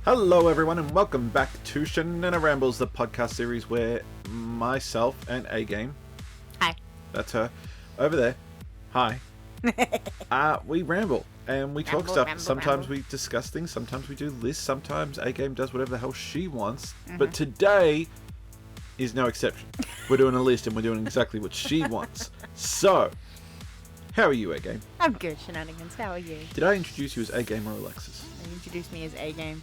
Hello everyone and welcome back to Shananarambles, the podcast series where myself and A-Game, hi, that's her, over there, hi, we ramble and we talk stuff. Sometimes we discuss things, sometimes we do lists, sometimes A-Game does whatever the hell she wants, but today is no exception. We're doing a list and we're doing exactly what she wants. So, how are you, A-Game? I'm good, Shenanigans. How are you? Did I introduce you as A-Game or Alexis? You introduced me as A-Game.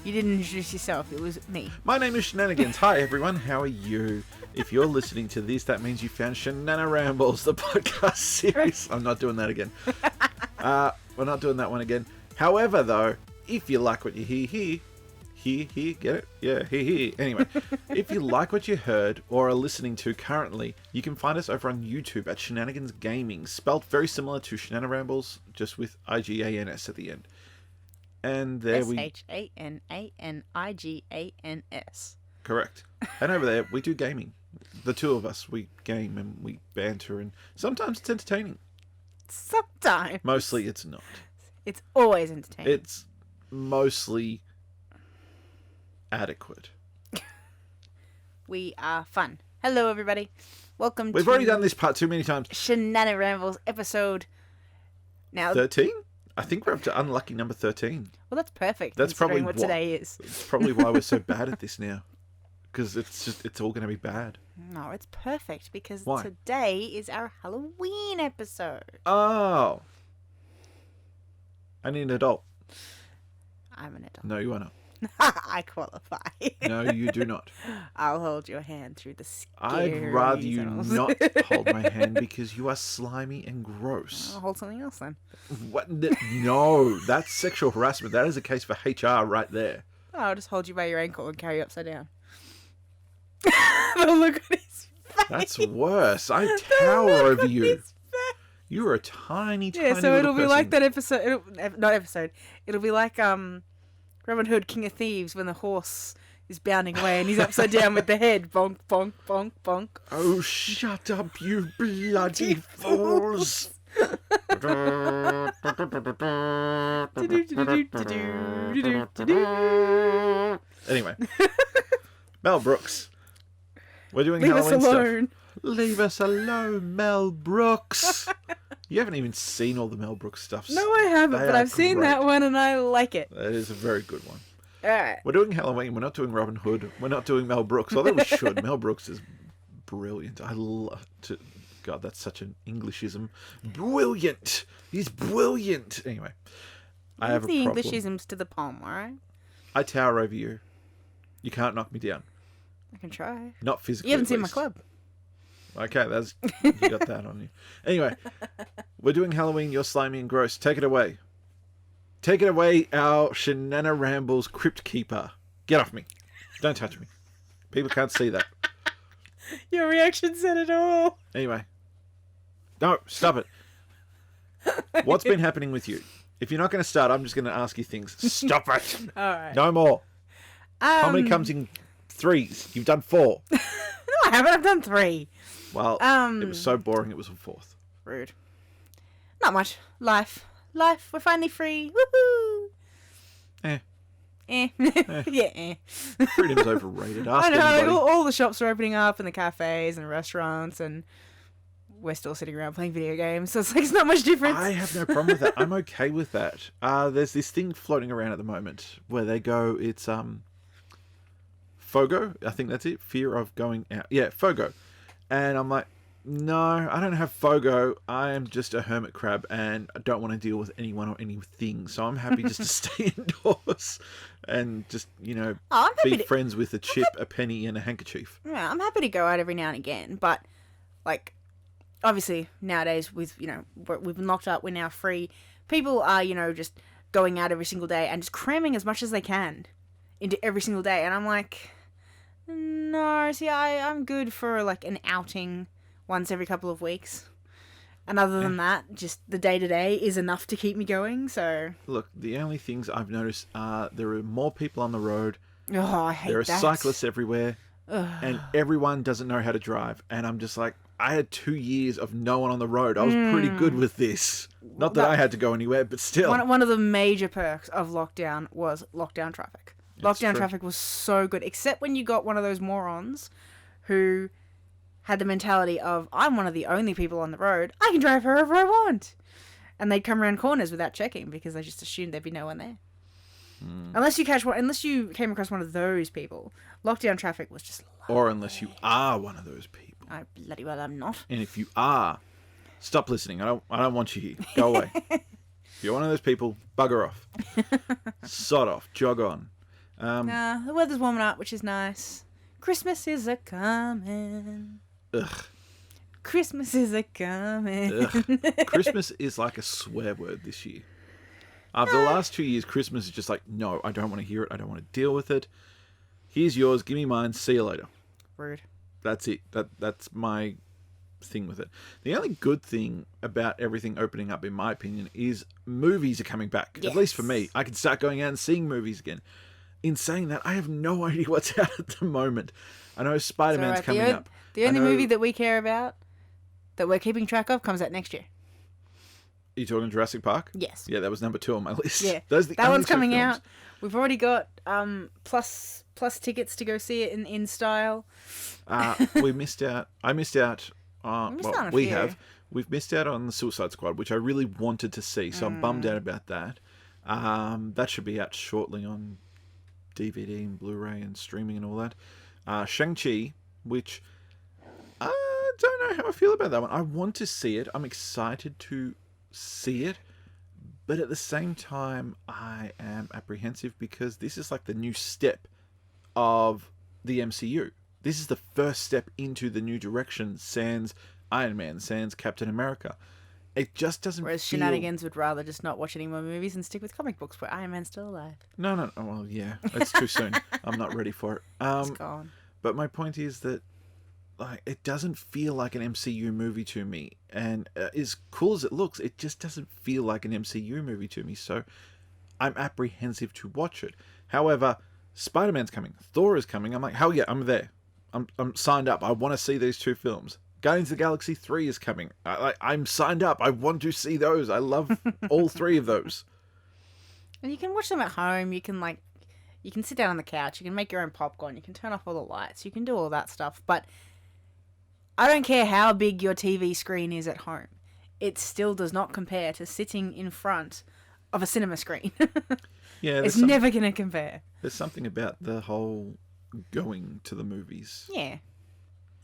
You didn't introduce yourself, it was me. My name is Shananigans. Hi everyone, how are you? If you're listening to this, that means you found Shananarambles, the podcast series. I'm not doing that again. We're not doing that one again. However, though, if you like what you hear, get it? Yeah, hear. Anyway, if you like what you heard or are listening to currently, you can find us over on YouTube at Shananigans Gaming, spelled very similar to Shananarambles, just with IGANS at the end. And there SHANANIGANS. Correct. And over there, we do gaming. The two of us, we game and we banter, and sometimes it's entertaining. Sometimes. Mostly it's not. It's always entertaining. It's mostly adequate. We are fun. Hello, everybody. Welcome We've already done this part too many times. Shananarambles episode. Now 13? I think we're up to unlucky number 13. Well, that's perfect. That's probably what today is. It's probably why we're so bad at this now. Because it's all going to be bad. No, it's perfect because Why? Today is our Halloween episode. Oh. I need an adult. I'm an adult. No, you are not. I qualify. No, you do not. I'll hold your hand through the I'd scary rather you zones. not hold my hand because you are slimy and gross. I'll hold something else then. What? No, that's sexual harassment. That is a case for HR right there. Oh, I'll just hold you by your ankle and carry you upside down. The look on his face. That's worse. I tower over you. You're a tiny, tiny so it'll be person. like that episode. It'll be like Robin Hood, King of Thieves, when the horse is bounding away and he's upside down with the head. Bonk, bonk, bonk, bonk. Oh, shut up, you bloody fools. Anyway. Mel Brooks. We're doing Leave Halloween us alone. stuff. Leave us alone, Mel Brooks. You haven't even seen all the Mel Brooks stuff. No, I haven't, but I've seen that one and I like it. That is a very good one. Alright. We're doing Halloween. We're not doing Robin Hood. We're not doing Mel Brooks. Although we should. Mel Brooks is brilliant. I love to... God, that's such an Englishism. Brilliant. He's brilliant. Anyway, I have a problem. The Englishisms to the palm, alright? I tower over you. You can't knock me down. I can try. Not physically. You haven't at seen my least. club. Okay, you got that on you. Anyway, we're doing Halloween. You're slimy and gross. Take it away. Take it away, our Shananarambles Crypt Keeper. Get off me. Don't touch me. People can't see that. Your reaction said it all. Anyway. No, stop it. What's been happening with you? If you're not going to start, I'm just going to ask you things. Stop it. Alright. No more. Comedy comes in threes. You've done 4. No, I haven't. I've done 3. Well, it was so boring it was a 4th. Rude. Not much. Life. We're finally free. Woohoo! Yeah. Freedom's overrated. Ask I know. anybody. All the shops are opening up and the cafes and restaurants and we're still sitting around playing video games. So it's like it's not much difference. I have no problem with that. I'm okay with that. There's this thing floating around at the moment where they go, it's FOGO. I think that's it. Fear of going out. Yeah, FOGO. And I'm like, no, I don't have FOGO. I am just a hermit crab and I don't want to deal with anyone or anything. So I'm happy just to stay indoors and just, be friends with a chip, a penny, and a handkerchief. Yeah, I'm happy to go out every now and again. But, like, obviously nowadays with, we've been locked up, we're now free. People are, just going out every single day and just cramming as much as they can into every single day. And I'm like, no, see, I'm good for, like, an outing once every couple of weeks. And other than that, just the day-to-day is enough to keep me going, so... Look, the only things I've noticed are there are more people on the road. Oh, I hate that. There are cyclists everywhere. And everyone doesn't know how to drive. And I'm just like, I had 2 years of no one on the road. I was pretty good with this. Not that I had to go anywhere, but still. One of the major perks of lockdown was lockdown traffic. Lockdown Traffic was so good, except when you got one of those morons who had the mentality of, I'm one of the only people on the road, I can drive wherever I want. And they'd come around corners without checking because they just assumed there'd be no one there. Unless you came across one of those people, Lockdown Traffic was just lovely. Or unless you are one of those people. I bloody well am not. And if you are, stop listening. I don't want you here. Go away. If you're one of those people, bugger off. Sod off. Jog on. The weather's warming up, which is nice. Christmas is a-coming. Ugh. Christmas is a-coming. Ugh. Christmas is like a swear word this year. After the last 2 years, Christmas is just like, no, I don't want to hear it. I don't want to deal with it. Here's yours. Give me mine. See you later. Rude. That's it. That's my thing with it. The only good thing about everything opening up, in my opinion, is movies are coming back. Yes. At least for me. I can start going out and seeing movies again. In saying that, I have no idea what's out at the moment. I know Spider-Man's coming up. The only movie that we care about, that we're keeping track of, comes out next year. Are you talking Jurassic Park? Yes. Yeah, that was number 2 on my list. Yeah. That one's coming out. We've already got plus tickets to go see it in style. We missed out. I missed out. We've missed out on the Suicide Squad, which I really wanted to see, so I'm bummed out about that. That should be out shortly on DVD and Blu-ray and streaming and all that. Shang-Chi, which I don't know how I feel about that one. I want to see it. I'm excited to see it, but at the same time I am apprehensive because this is like the new step of the MCU. This is the first step into the new direction, sans Iron Man, sans Captain America. It just doesn't Whereas feel... Shenanigans would rather just not watch any more movies and stick with comic books where Iron Man's still alive. No. Well, yeah, it's too soon. I'm not ready for it. It's gone. But my point is that it doesn't feel like an MCU movie to me. And as cool as it looks, it just doesn't feel like an MCU movie to me. So I'm apprehensive to watch it. However, Spider-Man's coming. Thor is coming. I'm like, hell yeah, I'm there. I'm signed up. I want to see these 2 films. Guardians of the Galaxy 3 is coming. I'm signed up. I want to see those. I love all 3 of those. And you can watch them at home. You can sit down on the couch. You can make your own popcorn. You can turn off all the lights. You can do all that stuff. But I don't care how big your TV screen is at home. It still does not compare to sitting in front of a cinema screen. Yeah, it's never going to compare. There's something about the whole going to the movies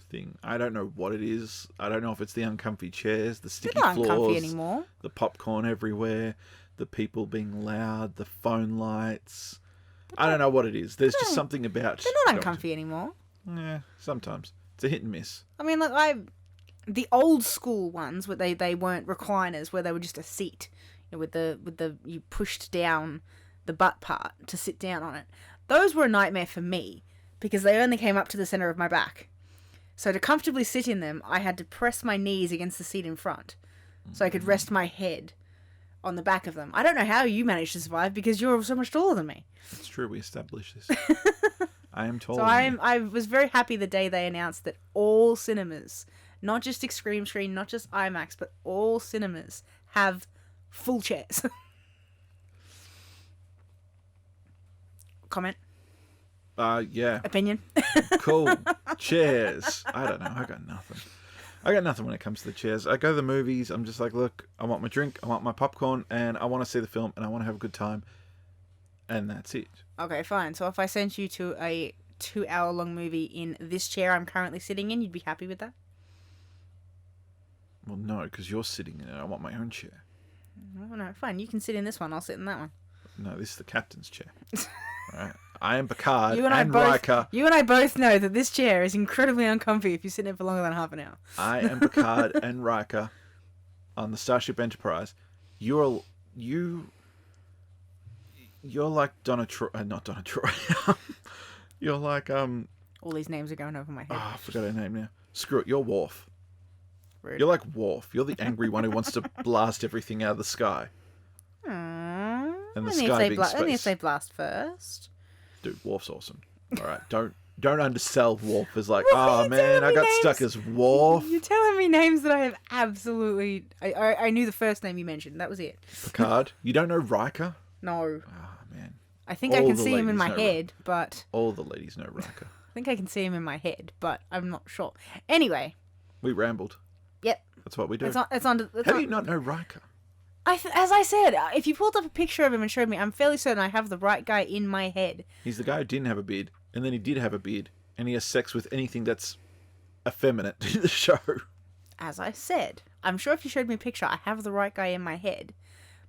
thing. I don't know what it is. I don't know if it's the uncomfy chairs, the sticky floors, uncomfy anymore. The popcorn everywhere, the people being loud, the phone lights. I don't know what it is. There's just something about... They're not uncomfy anymore. Yeah, sometimes. It's a hit and miss. I mean, look, the old school ones where they weren't recliners, where they were just a seat, with the you pushed down the butt part to sit down on it. Those were a nightmare for me because they only came up to the center of my back. So to comfortably sit in them, I had to press my knees against the seat in front so I could rest my head on the back of them. I don't know how you managed to survive because you're so much taller than me. It's true. We established this. I am taller. So I was very happy the day they announced that all cinemas, not just Extreme Screen, not just IMAX, but all cinemas have full chairs. Comment? Yeah. Opinion? Cool. Chairs. I don't know. I got nothing when it comes to the chairs. I go to the movies. I'm just like, look, I want my drink, I want my popcorn, and I want to see the film, and I want to have a good time. And that's it. Okay, fine. So if I sent you to a 2-hour-long movie in this chair I'm currently sitting in, you'd be happy with that? Well, no, because you're sitting in it. I want my own chair. No, fine. You can sit in this one. I'll sit in that one. No, this is the captain's chair. Right. I am Picard and Riker. You and I both know that this chair is incredibly uncomfy if you sit in it for longer than half an hour. I am Picard and Riker on the Starship Enterprise. You're like not Donna Troy. You're like all these names are going over my head. Oh, I forgot her name now. Screw it. You're Worf. Rude. You're like Worf. You're the angry one who wants to blast everything out of the sky. Aww. And the sky being space. Only if they blast first. Dude, Worf's awesome. All right, don't undersell Worf as like, oh man, I got stuck as Worf. You're telling me names that I have absolutely... I knew the first name you mentioned. That was it. Picard. You don't know Riker? No. Oh man. I think I All can the see him in ladies my know head, but All the ladies know Riker. I think I can see him in my head, but I'm not sure. Anyway. We rambled. Yep. That's what we do. How do you not know Riker? As I said, if you pulled up a picture of him and showed me, I'm fairly certain I have the right guy in my head. He's the guy who didn't have a beard, and then he did have a beard, and he has sex with anything that's effeminate in the show. As I said, I'm sure if you showed me a picture, I have the right guy in my head.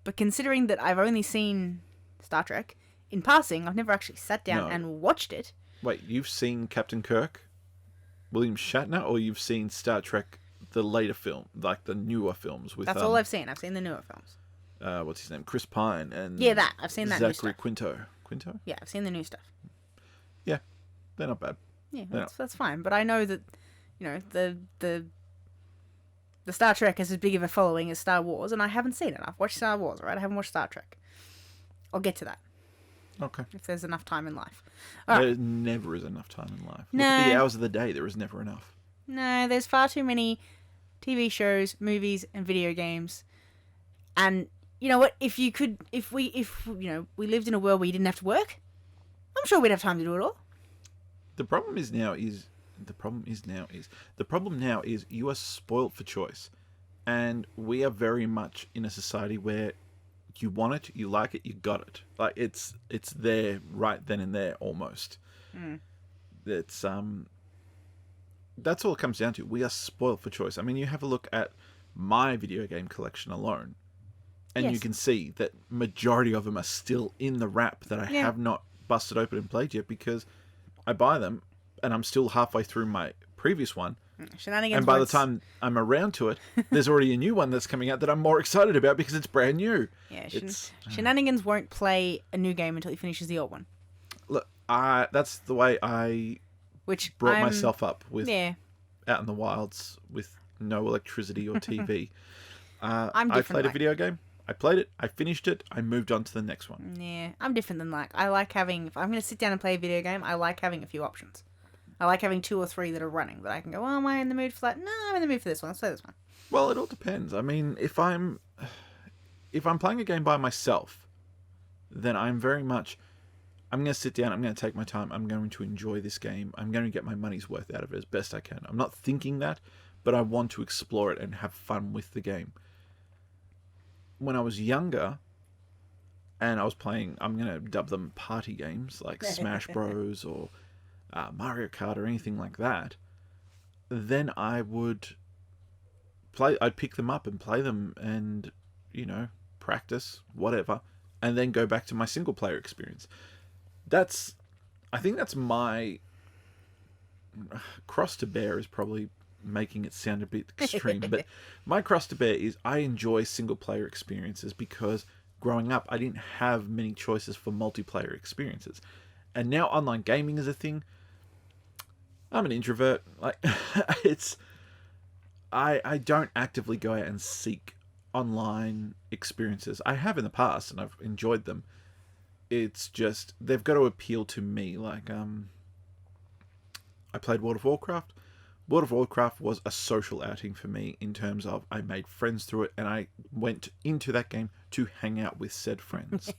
But considering that I've only seen Star Trek in passing, I've never actually sat down and watched it. Wait, you've seen Captain Kirk, William Shatner, or you've seen Star Trek, the later film, like the newer films with... That's all I've seen. I've seen the newer films. What's his name? Chris Pine and... Yeah, that. I've seen that new Zachary stuff. Quinto. Quinto? Yeah, I've seen the new stuff. Yeah, they're not bad. Yeah, that's fine. But I know that, the Star Trek has as big of a following as Star Wars, and I haven't seen it. I've watched Star Wars, right? I haven't watched Star Trek. I'll get to that. Okay. If there's enough time in life. There never is enough time in life. Look at the hours of the day. There is never enough. No, there's far too many TV shows, movies, and video games. And you know what? If we lived in a world where you didn't have to work, I'm sure we'd have time to do it all. The problem now is you are spoilt for choice, and we are very much in a society where you want it, you like it, you got it. Like it's there right then and there almost. It's that's all it comes down to. We are spoiled for choice. I mean, you have a look at my video game collection alone, and you can see that majority of them are still in the wrap that I have not busted open and played yet, because I buy them and I'm still halfway through my previous one. Shenanigans. And by the time I'm around to it, there's already a new one that's coming out that I'm more excited about because it's brand new. Yeah, Shenanigans won't play a new game until he finishes the old one. Look, that's the way I brought myself up with out in the wilds with no electricity or TV. I played a video game. I played it. I finished it. I moved on to the next one. Yeah, I'm different than that. I like having, if I'm going to sit down and play a video game, I like having a few options. I like having 2 or 3 that are running that I can go, oh, am I in the mood for that? No, I'm in the mood for this one. Let's play this one. Well, it all depends. I mean, if I'm playing a game by myself, then I'm very much, I'm going to sit down, I'm going to take my time, I'm going to enjoy this game, I'm going to get my money's worth out of it as best I can. I'm not thinking that, but I want to explore it and have fun with the game. When I was younger, and I was playing, I'm going to dub them party games, like Smash Bros. Or Mario Kart or anything like that, then I'd pick them up and play them and, practice, whatever, and then go back to my single player experience. I think that's my cross to bear, is probably making it sound a bit extreme, but my cross to bear is I enjoy single player experiences because growing up I didn't have many choices for multiplayer experiences, and now online gaming is a thing. I'm an introvert. Like I don't actively go out and seek online experiences. I have in the past and I've enjoyed them. It's just they've got to appeal to me. Like I played World of Warcraft. World of Warcraft was a social outing for me in terms of I made friends through it, and I went into that game to hang out with said friends.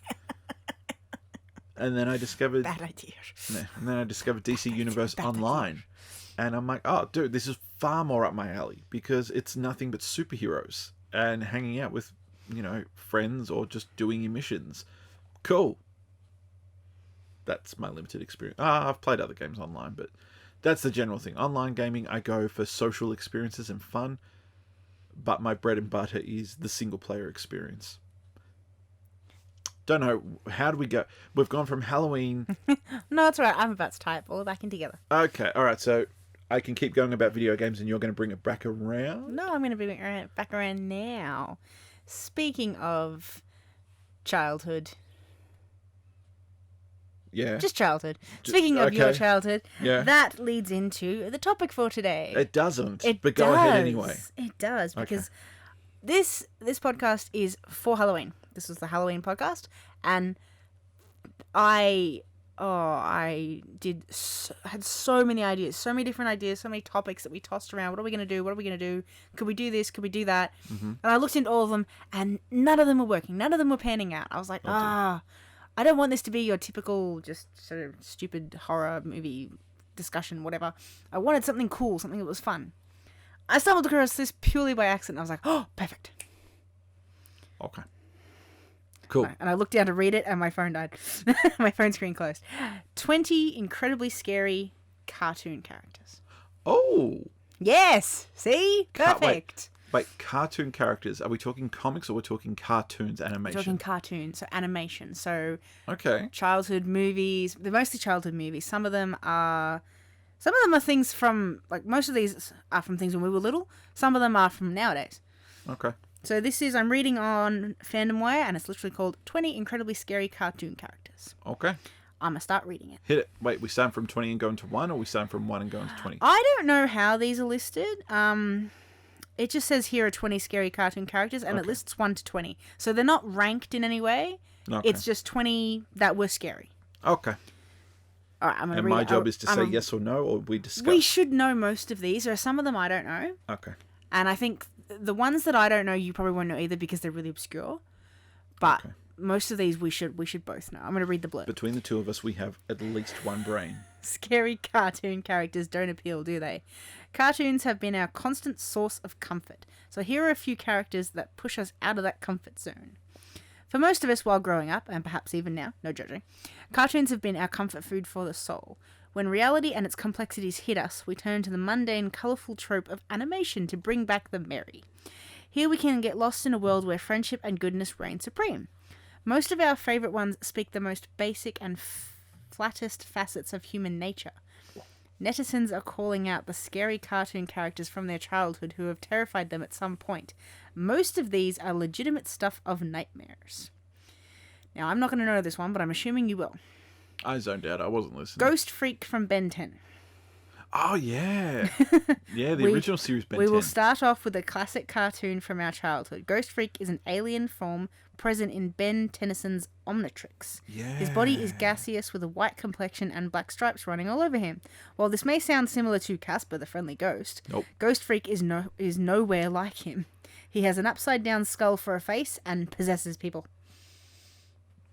And then I discovered bad idea. And then I discovered DC Universe Online, and I'm like, oh, dude, this is far more up my alley because it's nothing but superheroes and hanging out with, friends or just doing your missions. Cool. That's my limited experience. I've played other games online, but that's the general thing. Online gaming, I go for social experiences and fun, but my bread and butter is the single player experience. Don't know, how do we go? We've gone from Halloween. No, it's all right. I'm about to type all back in together. Okay, all right. So I can keep going about video games, and you're going to bring it back around. No, I'm going to bring it back around now. Speaking of childhood. Yeah. Just childhood. Speaking of your childhood, that leads into the topic for today. It doesn't. But go ahead anyway. It does, because this podcast is for Halloween. This was the Halloween podcast, and I had so many ideas, so many different ideas, so many topics that we tossed around. What are we going to do? What are we going to do? Could we do this? Could we do that? Mm-hmm. And I looked into all of them, and none of them were working. None of them were panning out. I was like, I don't want this to be your typical just sort of stupid horror movie discussion, whatever. I wanted something cool, something that was fun. I stumbled across this purely by accident. I was like, oh, perfect. Okay. Cool. Right, and I looked down to read it and my phone died. My phone screen closed. 20 incredibly scary cartoon characters. Oh. Yes. See? Perfect. Wait, cartoon characters. Are we talking comics or we're talking cartoons, animation? We're talking cartoons, so animation. So okay. Childhood movies. They're mostly childhood movies. Some of them are things from, like, most of these are from things when we were little. Some of them are from nowadays. Okay. So I'm reading on Fandom Wire, and it's literally called 20 Incredibly Scary Cartoon Characters. Okay. I'm going to start reading it. Hit it. Wait, we start from 20 and going to 1, or we start from 1 and going to 20? I don't know how these are listed. It just says here are 20 scary cartoon characters, and it lists 1 to 20. So they're not ranked in any way. Okay. It's just 20 that were scary. Okay. All right, I'm going to read And my it. job is to say yes or no, or we discuss? We should know most of these. There are some of them I don't know. Okay. And I think the ones that I don't know, you probably won't know either because they're really obscure. But most of these we should both know. I'm going to read the blurb. Between the two of us, we have at least one brain. Scary cartoon characters don't appeal, do they? Cartoons have been our constant source of comfort. So here are a few characters that push us out of that comfort zone. For most of us while growing up, and perhaps even now, no judging, cartoons have been our comfort food for the soul. When reality and its complexities hit us, we turn to the mundane, colourful trope of animation to bring back the merry. Here we can get lost in a world where friendship and goodness reign supreme. Most of our favourite ones speak the most basic and flattest facets of human nature. Netizens are calling out the scary cartoon characters from their childhood who have terrified them at some point. Most of these are legitimate stuff of nightmares. Now, I'm not going to know this one, but I'm assuming you will. I zoned out. I wasn't listening. Ghost Freak from Ben 10. Oh, yeah. Yeah, the original series Ben 10. We will start off with a classic cartoon from our childhood. Ghost Freak is an alien form present in Ben Tennyson's Omnitrix. Yeah. His body is gaseous with a white complexion and black stripes running all over him. While this may sound similar to Casper the Friendly Ghost, nope. Ghost Freak is nowhere like him. He has an upside-down skull for a face and possesses people.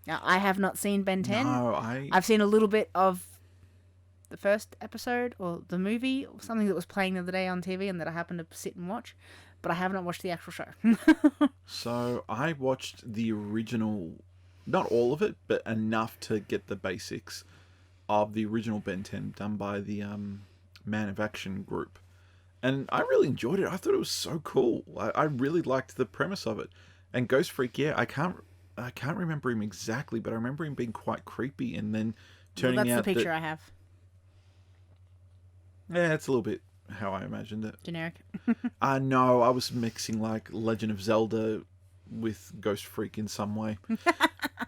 Now, I have not seen Ben 10. No, I've seen a little bit of the first episode or the movie, or something that was playing the other day on TV and that I happened to sit and watch, but I have not watched the actual show. So I watched the original, not all of it, but enough to get the basics of the original Ben 10 done by the Man of Action group. And I really enjoyed it. I thought it was so cool. I really liked the premise of it. And Ghost Freak, yeah, I can't remember him exactly, but I remember him being quite creepy and then turning out that's the picture I have. Yeah, it's a little bit how I imagined it. Generic. No, I was mixing like Legend of Zelda with Ghost Freak in some way.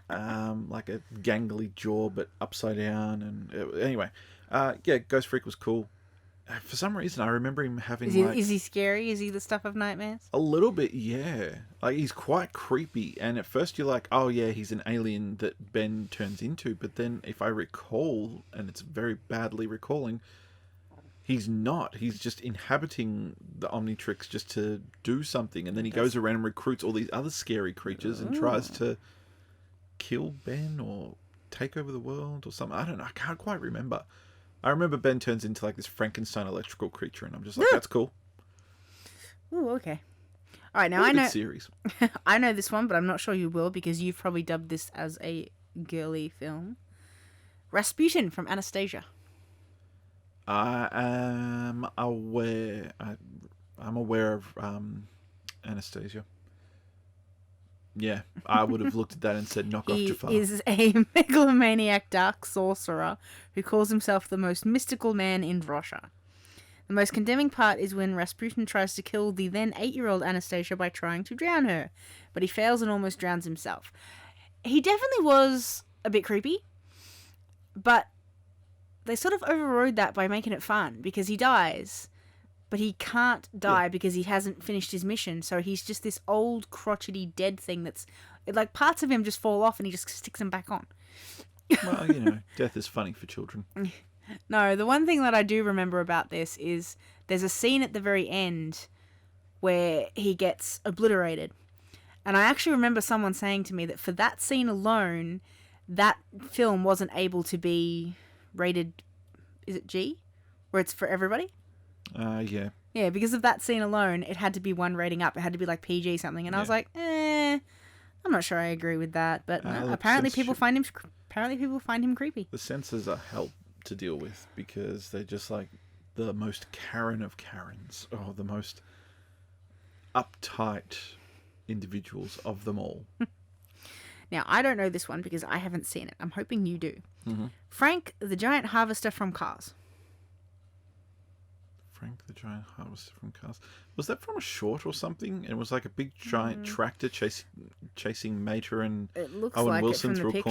Like a gangly jaw but upside down. And anyway, yeah, Ghost Freak was cool. For some reason, I remember him having Is he scary? Is he the stuff of nightmares? A little bit, yeah. Like, he's quite creepy. And at first you're like, oh yeah, he's an alien that Ben turns into. But then if I recall, and it's very badly recalling, he's not. He's just inhabiting the Omnitrix just to do something. And then he goes around and recruits all these other scary creatures and tries to kill Ben or take over the world or something. I don't know. I can't quite remember. I remember Ben turns into like this Frankenstein electrical creature, and I'm just like, that's cool. Ooh, okay. All right, now I know. Series. I know this one, but I'm not sure you will because you've probably dubbed this as a girly film. Rasputin from Anastasia. I am aware. I'm aware of Anastasia. Yeah, I would have looked at that and said, knock off Jafar. He is a megalomaniac dark sorcerer who calls himself the most mystical man in Russia. The most condemning part is when Rasputin tries to kill the then 8-year-old Anastasia by trying to drown her, but he fails and almost drowns himself. He definitely was a bit creepy, but they sort of overrode that by making it fun, because he dies, but he can't die because he hasn't finished his mission, so he's just this old, crotchety, dead thing that's... like, parts of him just fall off and he just sticks them back on. Well, you know, death is funny for children. No, the one thing that I do remember about this is there's a scene at the very end where he gets obliterated. And I actually remember someone saying to me that for that scene alone, that film wasn't able to be rated, is it G? Where it's for everybody? Yeah. Yeah, because of that scene alone, it had to be one rating up. It had to be like PG something. And I was like, I'm not sure I agree with that. But no, apparently people find him creepy. The censors are hell to deal with because they're just like the most Karen of Karens. Oh, the most uptight individuals of them all. Now, I don't know this one because I haven't seen it. I'm hoping you do. Mm-hmm. Frank, the giant harvester from Cars. Frank the Giant Harvester from Cars. Was that from a short or something? And it was like a big giant tractor chasing Mater and Owen Wilson through a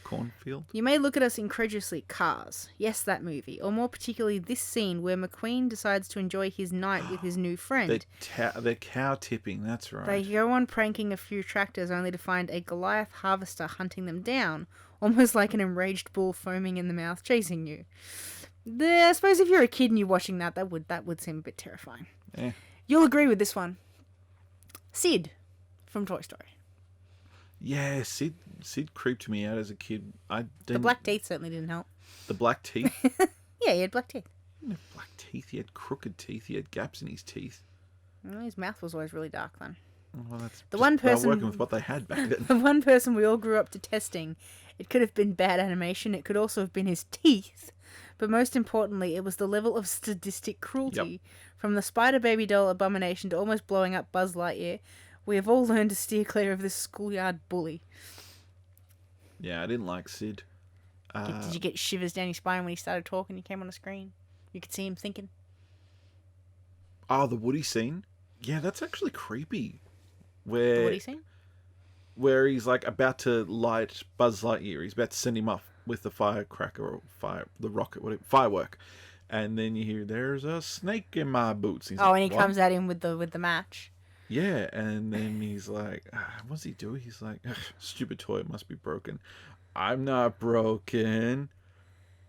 cornfield? You may look at us incredulously. Cars. Yes, that movie. Or more particularly this scene where McQueen decides to enjoy his night with his new friend. They're cow tipping, that's right. They go on pranking a few tractors only to find a Goliath harvester hunting them down, almost like an enraged bull foaming in the mouth chasing you. I suppose if you're a kid and you're watching that would seem a bit terrifying. Yeah. You'll agree with this one. Sid from Toy Story. Yeah, Sid creeped me out as a kid. The black teeth certainly didn't help. The black teeth? Yeah, he had black teeth. He didn't have black teeth. He had crooked teeth. He had gaps in his teeth. Well, his mouth was always really dark then. Well, that's the one person working with what they had back then. The one person we all grew up detesting. It could have been bad animation. It could also have been his teeth. But most importantly, it was the level of sadistic cruelty. Yep. From the Spider Baby doll abomination to almost blowing up Buzz Lightyear, we have all learned to steer clear of this schoolyard bully. Yeah, I didn't like Sid. Did you get shivers down your spine when he started talking? He came on the screen. You could see him thinking. Oh, the Woody scene? Yeah, that's actually creepy. The Woody scene? Where he's like about to light Buzz Lightyear. He's about to send him off with the firecracker or the rocket, whatever, firework, and then you hear there's a snake in my boots. And he comes at him with the match. Yeah, and then he's like, what's he do? He's like, stupid toy must be broken. I'm not broken.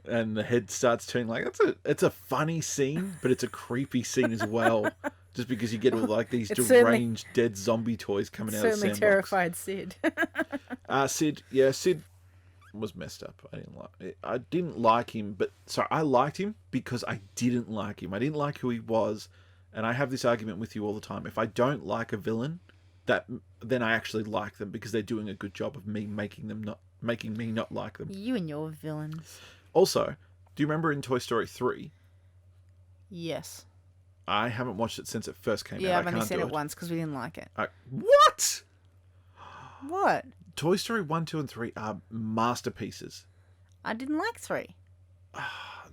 And the head starts turning like it's a funny scene, but it's a creepy scene as well. Just because you get all like these deranged dead zombie toys coming out of the sandbox. Certainly terrified Sid. Sid was messed up. I didn't like him, but I liked him because I didn't like him. I didn't like who he was, and I have this argument with you all the time. If I don't like a villain, then I actually like them because they're doing a good job of making me not like them. You and your villains. Also, do you remember in Toy Story 3? Yes. I haven't watched it since it first came out. Yeah, I've only seen it once because we didn't like it. What? What? Toy Story 1, 2, and 3 are masterpieces. I didn't like 3.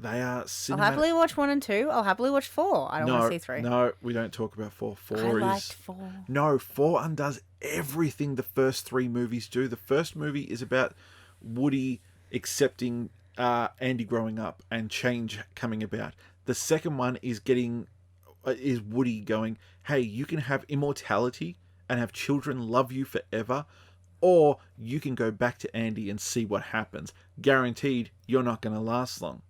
They are cinematic. I'll happily watch 1 and 2. I'll happily watch 4. I don't want to see 3. No, we don't talk about 4. 4 I liked 4. No, 4 undoes everything the first 3 movies do. The first movie is about Woody accepting Andy growing up and change coming about. The second one is Woody going, hey, you can have immortality and have children love you forever, or you can go back to Andy and see what happens. Guaranteed, you're not going to last long.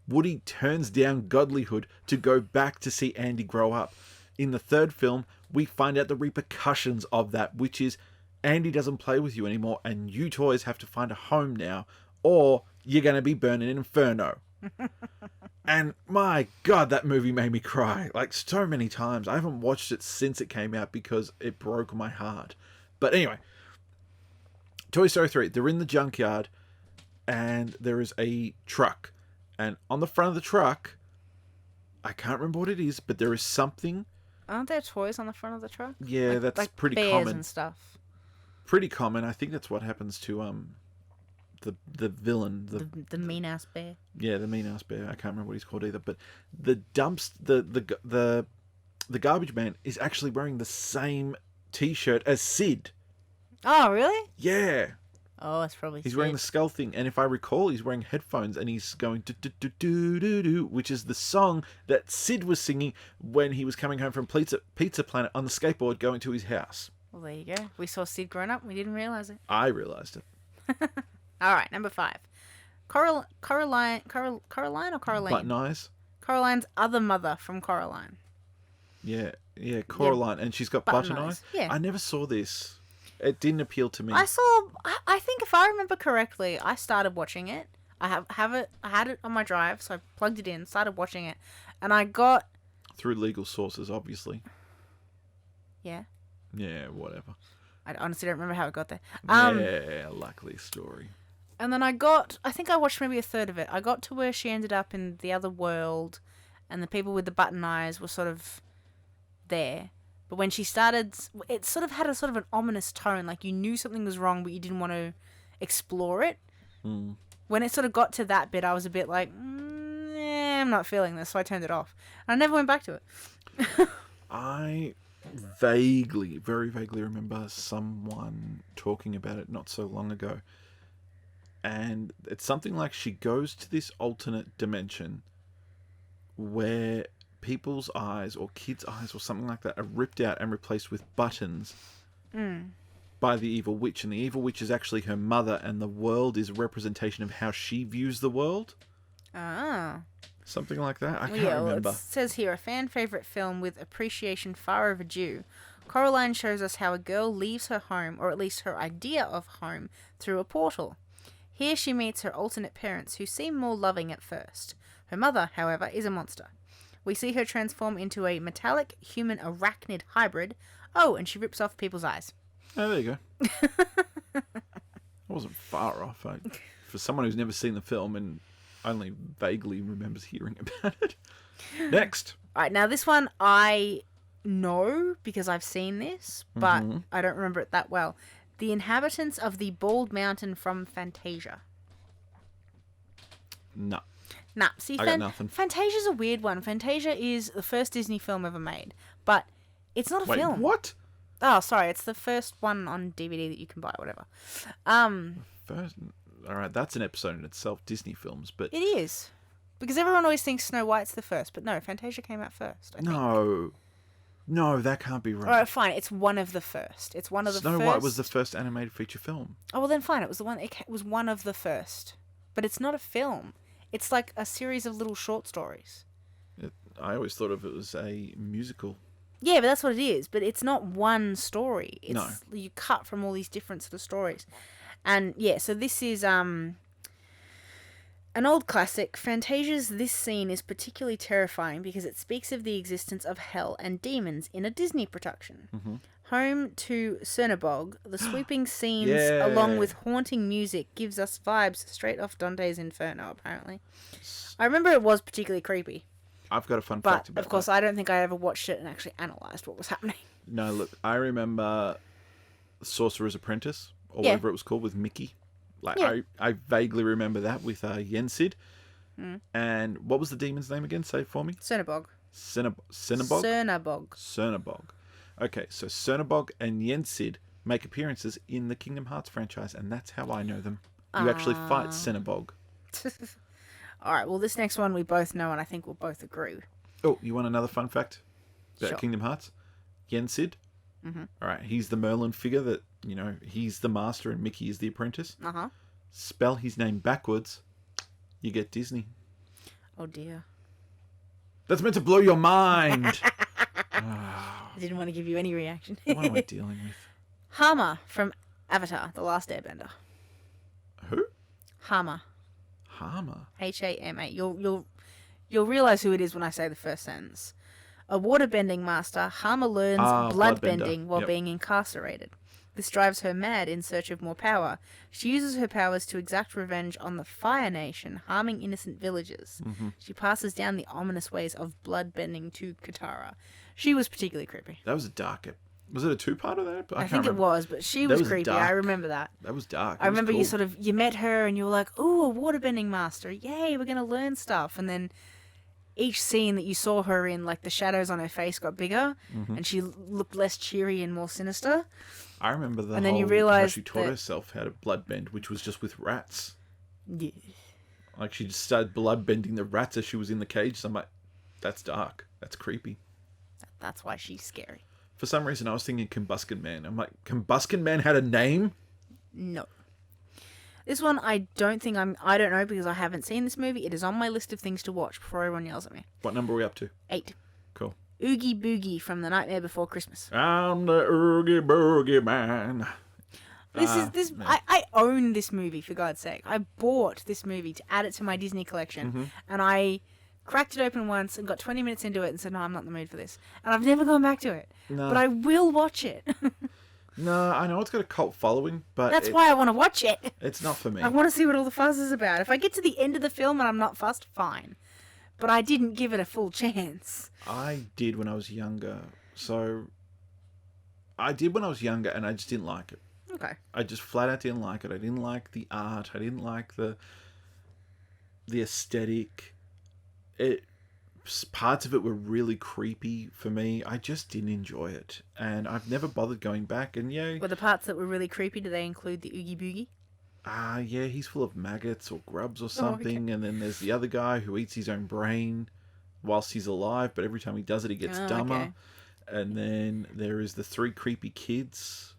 Woody turns down godlyhood to go back to see Andy grow up. In the third film, we find out the repercussions of that, which is Andy doesn't play with you anymore, and you toys have to find a home now, or you're going to be burning in Inferno. And my God, that movie made me cry like so many times. I haven't watched it since it came out because it broke my heart. But anyway, Toy Story 3, they're in the junkyard and there is a truck. And on the front of the truck, I can't remember what it is, but there is something. Aren't there toys on the front of the truck? Yeah, that's like pretty bears common. And stuff. Pretty common. I think that's what happens to the villain, the mean ass bear. Yeah, the mean ass bear. I can't remember what he's called either. But the garbage man is actually wearing the same T-shirt as Sid. Oh, really? Yeah. Oh, that's probably. He's wearing the skull thing, and if I recall, he's wearing headphones, and he's going do do do do do do, which is the song that Sid was singing when he was coming home from Pizza Planet on the skateboard, going to his house. Well, there you go. We saw Sid growing up. We didn't realize it. I realized it. All right, number 5. Coraline or Coraline? Button Eyes. Coraline's other mother from Coraline. Yeah, Coraline, and she's got button eyes. Yeah. I never saw this. It didn't appeal to me. I think if I remember correctly, I started watching it. I had it on my drive, so I plugged it in, started watching it, and I got... Through legal sources, obviously. Yeah? Yeah, whatever. I honestly don't remember how it got there. Yeah, likely story. And then I think I watched maybe a third of it. I got to where she ended up in the other world, and the people with the button eyes were sort of there. But when she started, it sort of had a sort of an ominous tone, like you knew something was wrong, but you didn't want to explore it. Mm. When it sort of got to that bit, I was a bit like, I'm not feeling this, so I turned it off. And I never went back to it. I very vaguely remember someone talking about it not so long ago. And it's something like she goes to this alternate dimension where people's eyes or kids' eyes or something like that are ripped out and replaced with buttons by the evil witch. And the evil witch is actually her mother, and the world is a representation of how she views the world. Ah. Something like that. I can't remember. It says here, a fan favourite film with appreciation far overdue. Coraline shows us how a girl leaves her home, or at least her idea of home, through a portal. Here she meets her alternate parents, who seem more loving at first. Her mother, however, is a monster. We see her transform into a metallic human arachnid hybrid. Oh, and she rips off people's eyes. Oh, there you go. I wasn't far off. For someone who's never seen the film and only vaguely remembers hearing about it. Next. All right, now this one I know because I've seen this, but I don't remember it that well. The inhabitants of the Bald Mountain from Fantasia. No. Nah, see, I got nothing. Fantasia's a weird one. Fantasia is the first Disney film ever made, but it's not a film. What? Oh, sorry, it's the first one on DVD that you can buy, whatever. First, all right, that's an episode in itself, Disney films, but... It is. Because everyone always thinks Snow White's the first, but no, Fantasia came out first, I think. No, that can't be right. All right, fine, it's one of the first. It's one of the first... Snow White was the first animated feature film. Oh, well then fine, it was one of the first. But it's not a film. It's like a series of little short stories. I always thought of it as a musical. Yeah, but that's what it is. But it's not one story. It's, no. You cut from all these different sort of stories. And yeah, so this is an old classic. Fantasia's this scene is particularly terrifying because it speaks of the existence of hell and demons in a Disney production. Mm-hmm. Home to Cernabog, the sweeping scenes along with haunting music gives us vibes straight off Dante's Inferno, apparently. I remember it was particularly creepy. I've got a fun fact about But, of course, I don't think I ever watched it and actually analysed what was happening. No, look, I remember Sorcerer's Apprentice, or whatever it was called, with Mickey. I vaguely remember that with Yensid. Mm. And what was the demon's name again? Say it for me. Cernabog. Cernabog? Cernabog. Okay, so Cernabog and Yensid make appearances in the Kingdom Hearts franchise, and that's how I know them. You actually fight Cernabog. All right, well, this next one we both know, and I think we'll both agree. Oh, you want another fun fact about Kingdom Hearts? Yensid. Mm-hmm. All right, he's the Merlin figure that, he's the master and Mickey is the apprentice. Uh-huh. Spell his name backwards, you get Disney. Oh, dear. That's meant to blow your mind. I didn't want to give you any reaction. What am I dealing with? Hama from Avatar, The Last Airbender. Who? Hama. Hama. Hama. You'll realise who it is when I say the first sentence. A waterbending master, Hama learns bloodbending while being incarcerated. This drives her mad in search of more power. She uses her powers to exact revenge on the Fire Nation, harming innocent villagers. Mm-hmm. She passes down the ominous ways of bloodbending to Katara. She was particularly creepy. That was a dark... Was it a two-part of that? I think it was, but she was creepy. Dark. I remember that. That was dark. I remember cool. You met her and you were like, ooh, a waterbending master. Yay, we're going to learn stuff. And then each scene that you saw her in, like the shadows on her face got bigger and she looked less cheery and more sinister. I remember and then you realized how she taught herself how to bloodbend, which was just with rats. Yeah. Like she just started bloodbending the rats as she was in the cage. So I'm like, that's dark. That's creepy. That's why she's scary. For some reason, I was thinking Combustion Man. I'm like, Combustion Man had a name? No. This one, I don't know because I haven't seen this movie. It is on my list of things to watch before everyone yells at me. What number are we up to? 8. Cool. Oogie Boogie from The Nightmare Before Christmas. I'm the Oogie Boogie Man. I own this movie, for God's sake. I bought this movie to add it to my Disney collection, and I cracked it open once and got 20 minutes into it and said, no, I'm not in the mood for this. And I've never gone back to it. No. But I will watch it. No, I know it's got a cult following, but... That's why I want to watch it. It's not for me. I want to see what all the fuss is about. If I get to the end of the film and I'm not fussed, fine. But I didn't give it a full chance. I did when I was younger. So... I did when I was younger, and I just didn't like it. Okay. I just flat out didn't like it. I didn't like the art. I didn't like the aesthetic. Parts of it were really creepy for me. I just didn't enjoy it, and I've never bothered going back. And yeah, were the parts that were really creepy? Do they include the Oogie Boogie? Yeah, he's full of maggots or grubs or something. Okay. And then there's the other guy who eats his own brain whilst he's alive, but every time he does it, he gets dumber. Okay. And then there is the 3 creepy kids.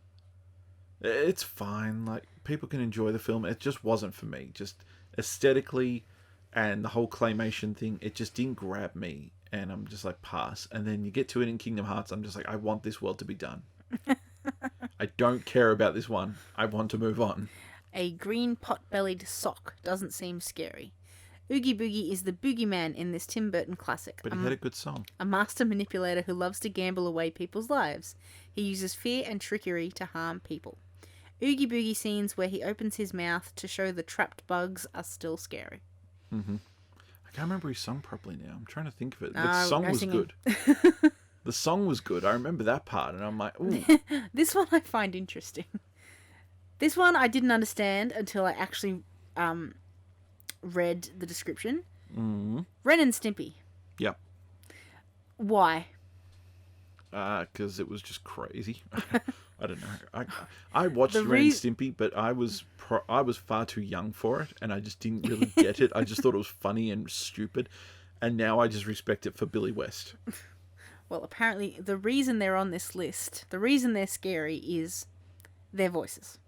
It's fine. Like, people can enjoy the film. It just wasn't for me. Just aesthetically and the whole claymation thing, it just didn't grab me. And I'm just like, pass. And then you get to it in Kingdom Hearts. I'm just like, I want this world to be done. I don't care about this one. I want to move on. A green pot-bellied sock doesn't seem scary. Oogie Boogie is the boogeyman in this Tim Burton classic. But he had a good song. A master manipulator who loves to gamble away people's lives. He uses fear and trickery to harm people. Oogie Boogie scenes where he opens his mouth to show the trapped bugs are still scary. Mm-hmm. I can't remember his song properly now. I'm trying to think of it. The song was good. The song was good. I remember that part, and I'm like, ooh. This one I find interesting. This one I didn't understand until I actually... read the description. Mm-hmm. Ren and Stimpy. Yep. Why? Because it was just crazy. I don't know. I watched Ren and Stimpy, but I was far too young for it, and I just didn't really get it. I just thought it was funny and stupid, and now I just respect it for Billy West. Well, apparently the reason they're on this list, the reason they're scary is their voices.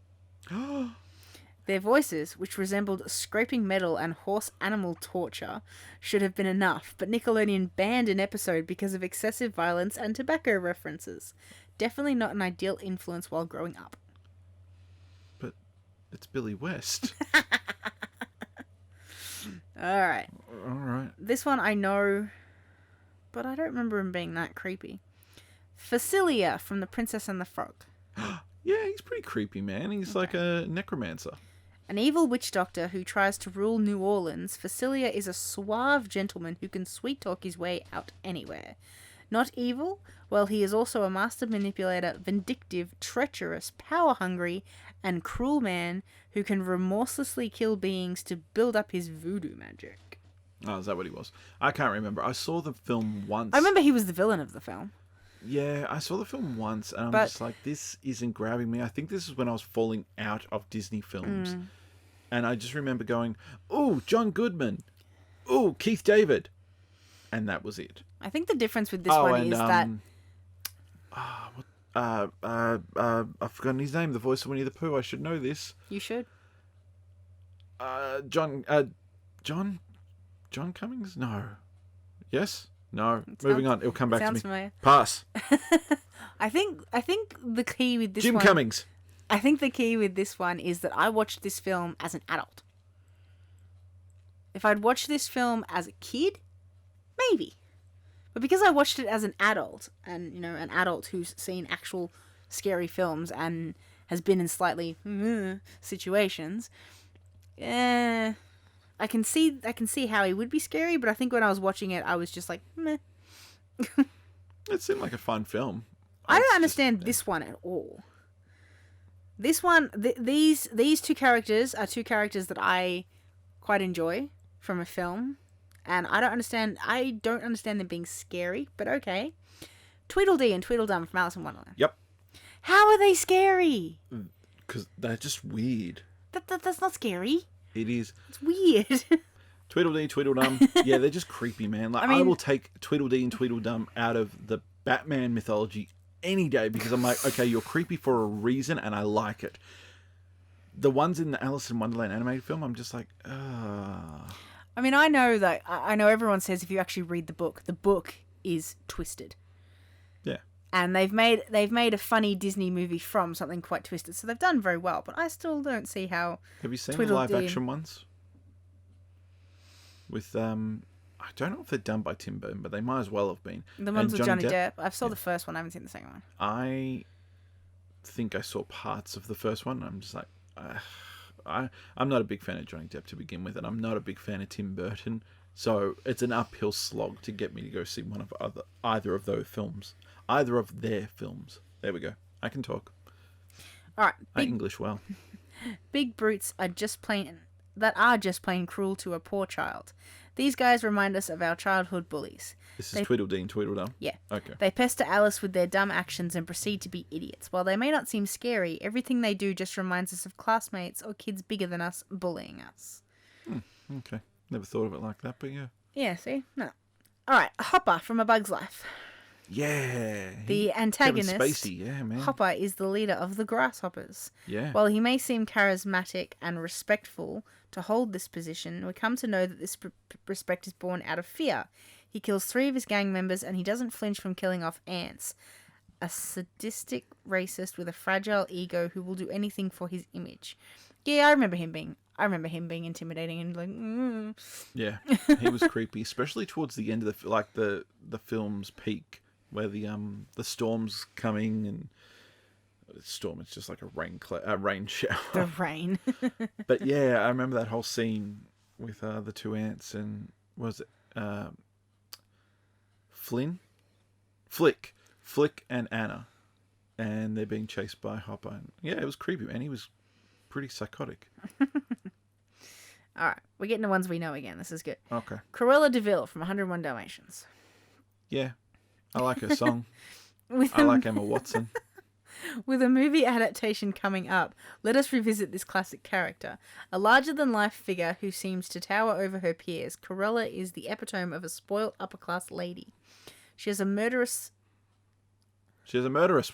Their voices, which resembled scraping metal and horse animal torture, should have been enough, but Nickelodeon banned an episode because of excessive violence and tobacco references. Definitely not an ideal influence while growing up. But it's Billy West. Alright. Alright. This one I know, but I don't remember him being that creepy. Facilia from The Princess and the Frog. Yeah, he's pretty creepy, man. He's like a necromancer. An evil witch doctor who tries to rule New Orleans, Facilia is a suave gentleman who can sweet-talk his way out anywhere. Not evil? Well, he is also a master manipulator, vindictive, treacherous, power-hungry, and cruel man who can remorselessly kill beings to build up his voodoo magic. Oh, is that what he was? I can't remember. I saw the film once. I remember he was the villain of the film. Yeah, I saw the film once, and I'm just like, this isn't grabbing me. I think this is when I was falling out of Disney films. And I just remember going, ooh, John Goodman. Ooh, Keith David. And that was it. I think the difference with this one is that... I've forgotten his name, the voice of Winnie the Pooh. I should know this. You should. John Cummings? No. Yes? No. Moving on. It'll come back to me. Sounds familiar. Pass. I think the key with this one... Jim Cummings. I think the key with this one is that I watched this film as an adult. If I'd watched this film as a kid, maybe. But because I watched it as an adult, and, you know, an adult who's seen actual scary films and has been in slightly situations, I can see how he would be scary, but I think when I was watching it, I was just like, meh. It seemed like a fun film. I don't understand this one at all. This one, these two characters are two characters that I quite enjoy from a film, and I don't understand them being scary, but okay. Tweedledee and Tweedledum from Alice in Wonderland. Yep. How are they scary? Because they're just weird. That's not scary. It is. It's weird. Tweedledee, Tweedledum. Yeah, they're just creepy, man. Like, I will take Tweedledee and Tweedledum out of the Batman mythology any day because I'm like, okay, you're creepy for a reason and I like it. The ones in the Alice in Wonderland animated film, I'm just like, I mean, I know everyone says if you actually read the book is twisted. Yeah. And they've made a funny Disney movie from something quite twisted. So they've done very well, but I still don't see how. Have you seen the live action ones? With I don't know if they're done by Tim Burton, but they might as well have been. The ones with Johnny Depp. I've saw the first one. I haven't seen the second one. I think I saw parts of the first one. And I'm just like, I'm not a big fan of Johnny Depp to begin with, and I'm not a big fan of Tim Burton. So it's an uphill slog to get me to go see either of their films. There we go. I can talk. All right. I English well. Big brutes are just plain cruel to a poor child. These guys remind us of our childhood bullies. This is Tweedledee and Tweedledum? Yeah. Okay. They pester Alice with their dumb actions and proceed to be idiots. While they may not seem scary, everything they do just reminds us of classmates or kids bigger than us bullying us. Okay. Never thought of it like that, but yeah. Yeah, see? No. Alright, Hopper from A Bug's Life. Yeah. The antagonist, Kevin Spacey, yeah, man. Hopper, is the leader of the Grasshoppers. Yeah. While he may seem charismatic and respectful to hold this position, we come to know that this respect is born out of fear. He kills 3 of his gang members, and he doesn't flinch from killing off ants. A sadistic racist with a fragile ego who will do anything for his image. Yeah, I remember him being intimidating and like. Yeah, he was creepy, especially towards the end of the film's peak, where the storm's coming and storm. It's just like a rain shower. The rain. But yeah, I remember that whole scene with the 2 ants and was it Flick and Anna, and they're being chased by Hopper. And yeah, it was creepy, man. He was pretty psychotic. All right, we're getting the ones we know again. This is good. Okay. Cruella De Vil from 101 Dalmatians. Yeah, I like her song. I like Emma Watson. With a movie adaptation coming up, let us revisit this classic character. A larger-than-life figure who seems to tower over her peers, Cruella is the epitome of a spoiled upper-class lady. She has a murderous...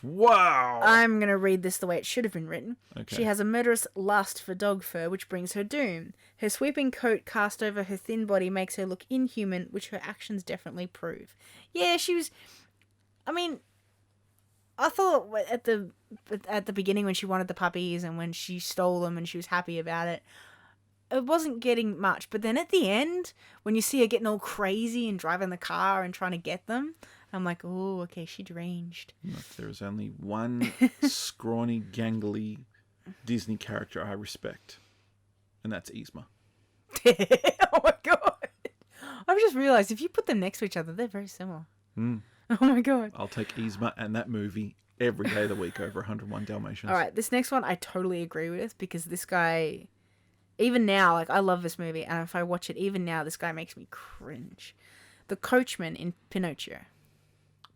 Wow! I'm going to read this the way it should have been written. Okay. She has a murderous lust for dog fur, which brings her doom. Her sweeping coat cast over her thin body makes her look inhuman, which her actions definitely prove. Yeah, she was... I mean... I thought at the beginning when she wanted the puppies and when she stole them and she was happy about it, it wasn't getting much. But then at the end, when you see her getting all crazy and driving the car and trying to get them, I'm like, oh, okay, she deranged. Look, there is only one scrawny, gangly Disney character I respect, and that's Yzma. Oh my god! I've just realised if you put them next to each other, they're very similar. Mm. Oh my god! I'll take Yzma and that movie every day of the week over 101 Dalmatians. All right, this next one I totally agree with because this guy, even now, like I love this movie, and if I watch it even now, this guy makes me cringe. The coachman in Pinocchio.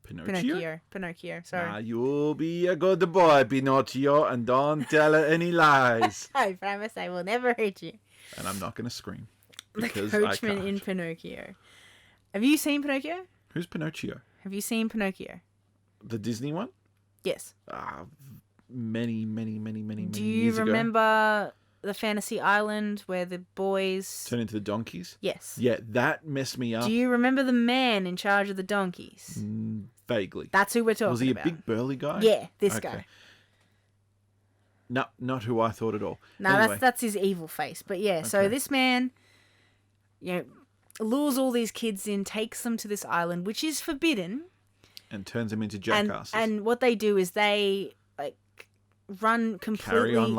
Pinocchio, sorry. Now you'll be a good boy, Pinocchio, and don't tell any lies. I promise I will never hurt you. And I'm not going to scream. The Because coachman I can't. in Pinocchio. Have you seen Pinocchio? Who's Pinocchio? Have you seen Pinocchio? The Disney one? Yes. Many Do you years remember the Fantasy Island where the boys... Turn into the donkeys? Yes. Yeah, that messed me up. Do you remember the man in charge of the donkeys? Vaguely. That's who we're talking about. Was he a big burly guy? Yeah, this guy. No, not who I thought at all. No, anyway. that's his evil face. But yeah, so this man, lures all these kids in, takes them to this island, which is forbidden. And turns them into jackasses. And what they do is they run completely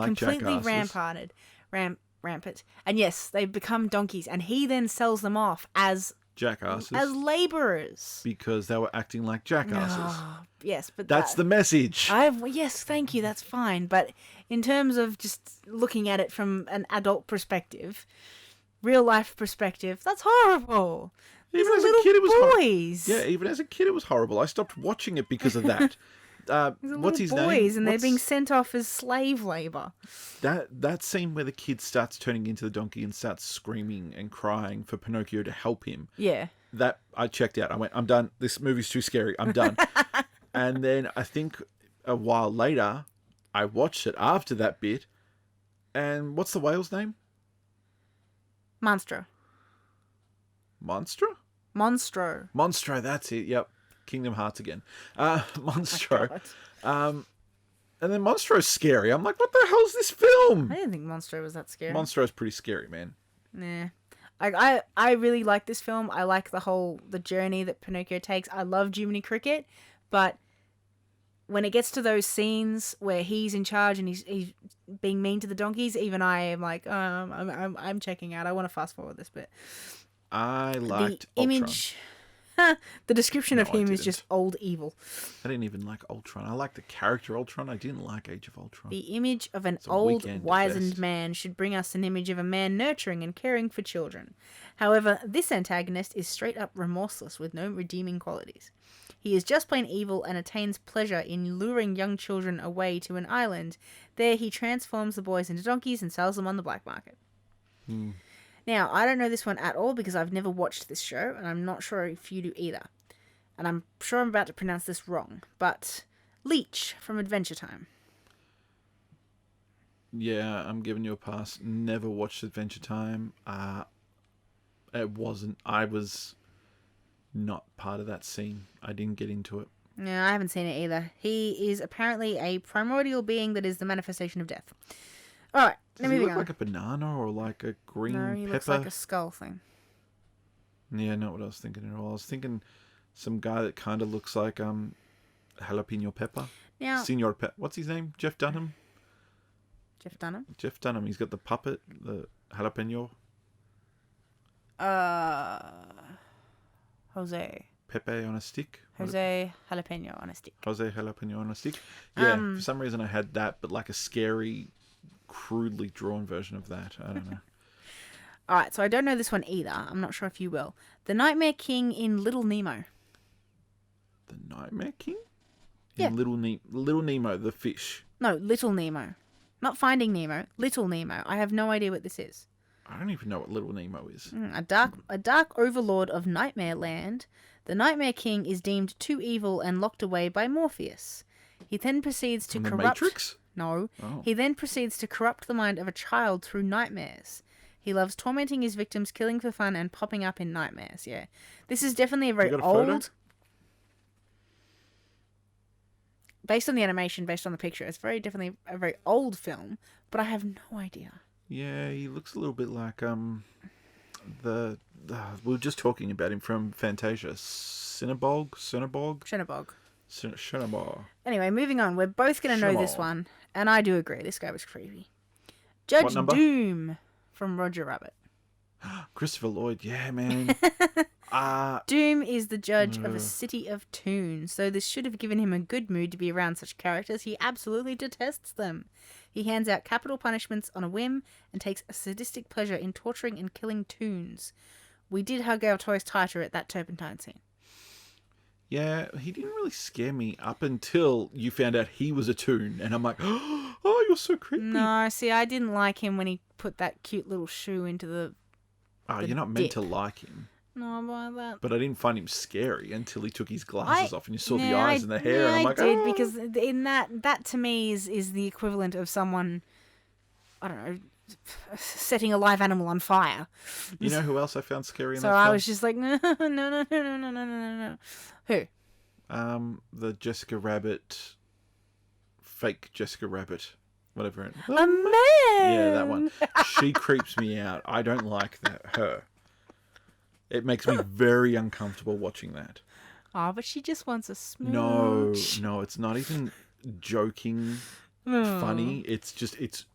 rampant. And yes, they become donkeys. And he then sells them off as jackasses. As laborers. Because they were acting like jackasses. Oh, yes, but that's the message. Yes, thank you, that's fine. But in terms of just looking at it from an adult perspective, real life perspective, that's horrible. Even as a kid, it was boys. Yeah, even as a kid, it was horrible. I stopped watching it because of that. What's his name? Boys, and they're being sent off as slave labor. That scene where the kid starts turning into the donkey and starts screaming and crying for Pinocchio to help him. Yeah. That I checked out. I went, I'm done. This movie's too scary. I'm done. And then I think a while later, I watched it after that bit. And what's the whale's name? Monstro. Monstro? Monstro. Monstro, that's it. Yep. Kingdom Hearts again. Monstro. God. And then Monstro's scary. I'm like, what the hell's this film? I didn't think Monstro was that scary. Monstro's pretty scary, man. Nah. I really like this film. I like the journey that Pinocchio takes. I love Jiminy Cricket, but when it gets to those scenes where he's in charge and he's being mean to the donkeys, even I am like, I'm checking out. I want to fast forward this bit. I liked the Ultron. image. The description of him is just old evil. I didn't even like Ultron. I like the character Ultron. I didn't like Age of Ultron. The image of an old, wizened man should bring us an image of a man nurturing and caring for children. However, this antagonist is straight up remorseless with no redeeming qualities. He is just plain evil and attains pleasure in luring young children away to an island. There he transforms the boys into donkeys and sells them on the black market. Now, I don't know this one at all because I've never watched this show, and I'm not sure if you do either. And I'm sure I'm about to pronounce this wrong, but Leech from Adventure Time. Yeah, I'm giving you a pass. Never watched Adventure Time. It wasn't. I was not part of that scene. I didn't get into it. No, I haven't seen it either. He is apparently a primordial being that is the manifestation of death. All right, Does he look like a banana or like a green pepper? No, he looks like a skull thing. Yeah, not what I was thinking at all. I was thinking some guy that kind of looks like jalapeno pepper. Now, Senor what's his name? Jeff Dunham? Jeff Dunham? Jeff Dunham. He's got the puppet, the jalapeno. Jose. Pepe on a stick. Jose Jalapeno on a stick. Jose Jalapeno on a stick. Yeah, for some reason I had that, but like a scary, crudely drawn version of that. I don't know. All right, so I don't know this one either. I'm not sure if you will. The Nightmare King in Little Nemo. The Nightmare King? Yeah. Little Nemo, the fish. No, Little Nemo. Not Finding Nemo. Little Nemo. I have no idea what this is. I don't even know what Little Nemo is. A dark overlord of Nightmare Land, the Nightmare King is deemed too evil and locked away by Morpheus. He then proceeds to From the corrupt... Matrix? No. Oh. He then proceeds to corrupt the mind of a child through nightmares. He loves tormenting his victims, killing for fun, and popping up in nightmares. Yeah. This is definitely a very old... Photo? Based on the animation, based on the picture, it's definitely a very old film, but I have no idea. Yeah, he looks a little bit like we were just talking about him from Fantasia. Cinnabog? Shinabog. Anyway, moving on. We're both going to know this one, and I do agree. This guy was creepy. Judge Doom from Roger Rabbit. Christopher Lloyd, yeah, man. Doom is the judge of a city of toons, so this should have given him a good mood to be around such characters. He absolutely detests them. He hands out capital punishments on a whim and takes a sadistic pleasure in torturing and killing toons. We did hug our toys tighter at that turpentine scene. Yeah, he didn't really scare me up until you found out he was a toon, and I'm like, oh, you're so creepy. No, see, I didn't like him when he put that cute little shoe into the you're not meant to like him. No, about that. But I didn't find him scary until he took his glasses off and you saw the eyes and the hair. And I'm like, I did, because in that to me is the equivalent of someone, I don't know, setting a live animal on fire. You know who else I found scary in that film? film? So I was just like, no. Who? The Jessica Rabbit, fake Jessica Rabbit, whatever. A man! Yeah, that one. She creeps me out. I don't like her. It makes me very uncomfortable watching that. Oh, but she just wants a smooch. No, it's not even joking, funny. It's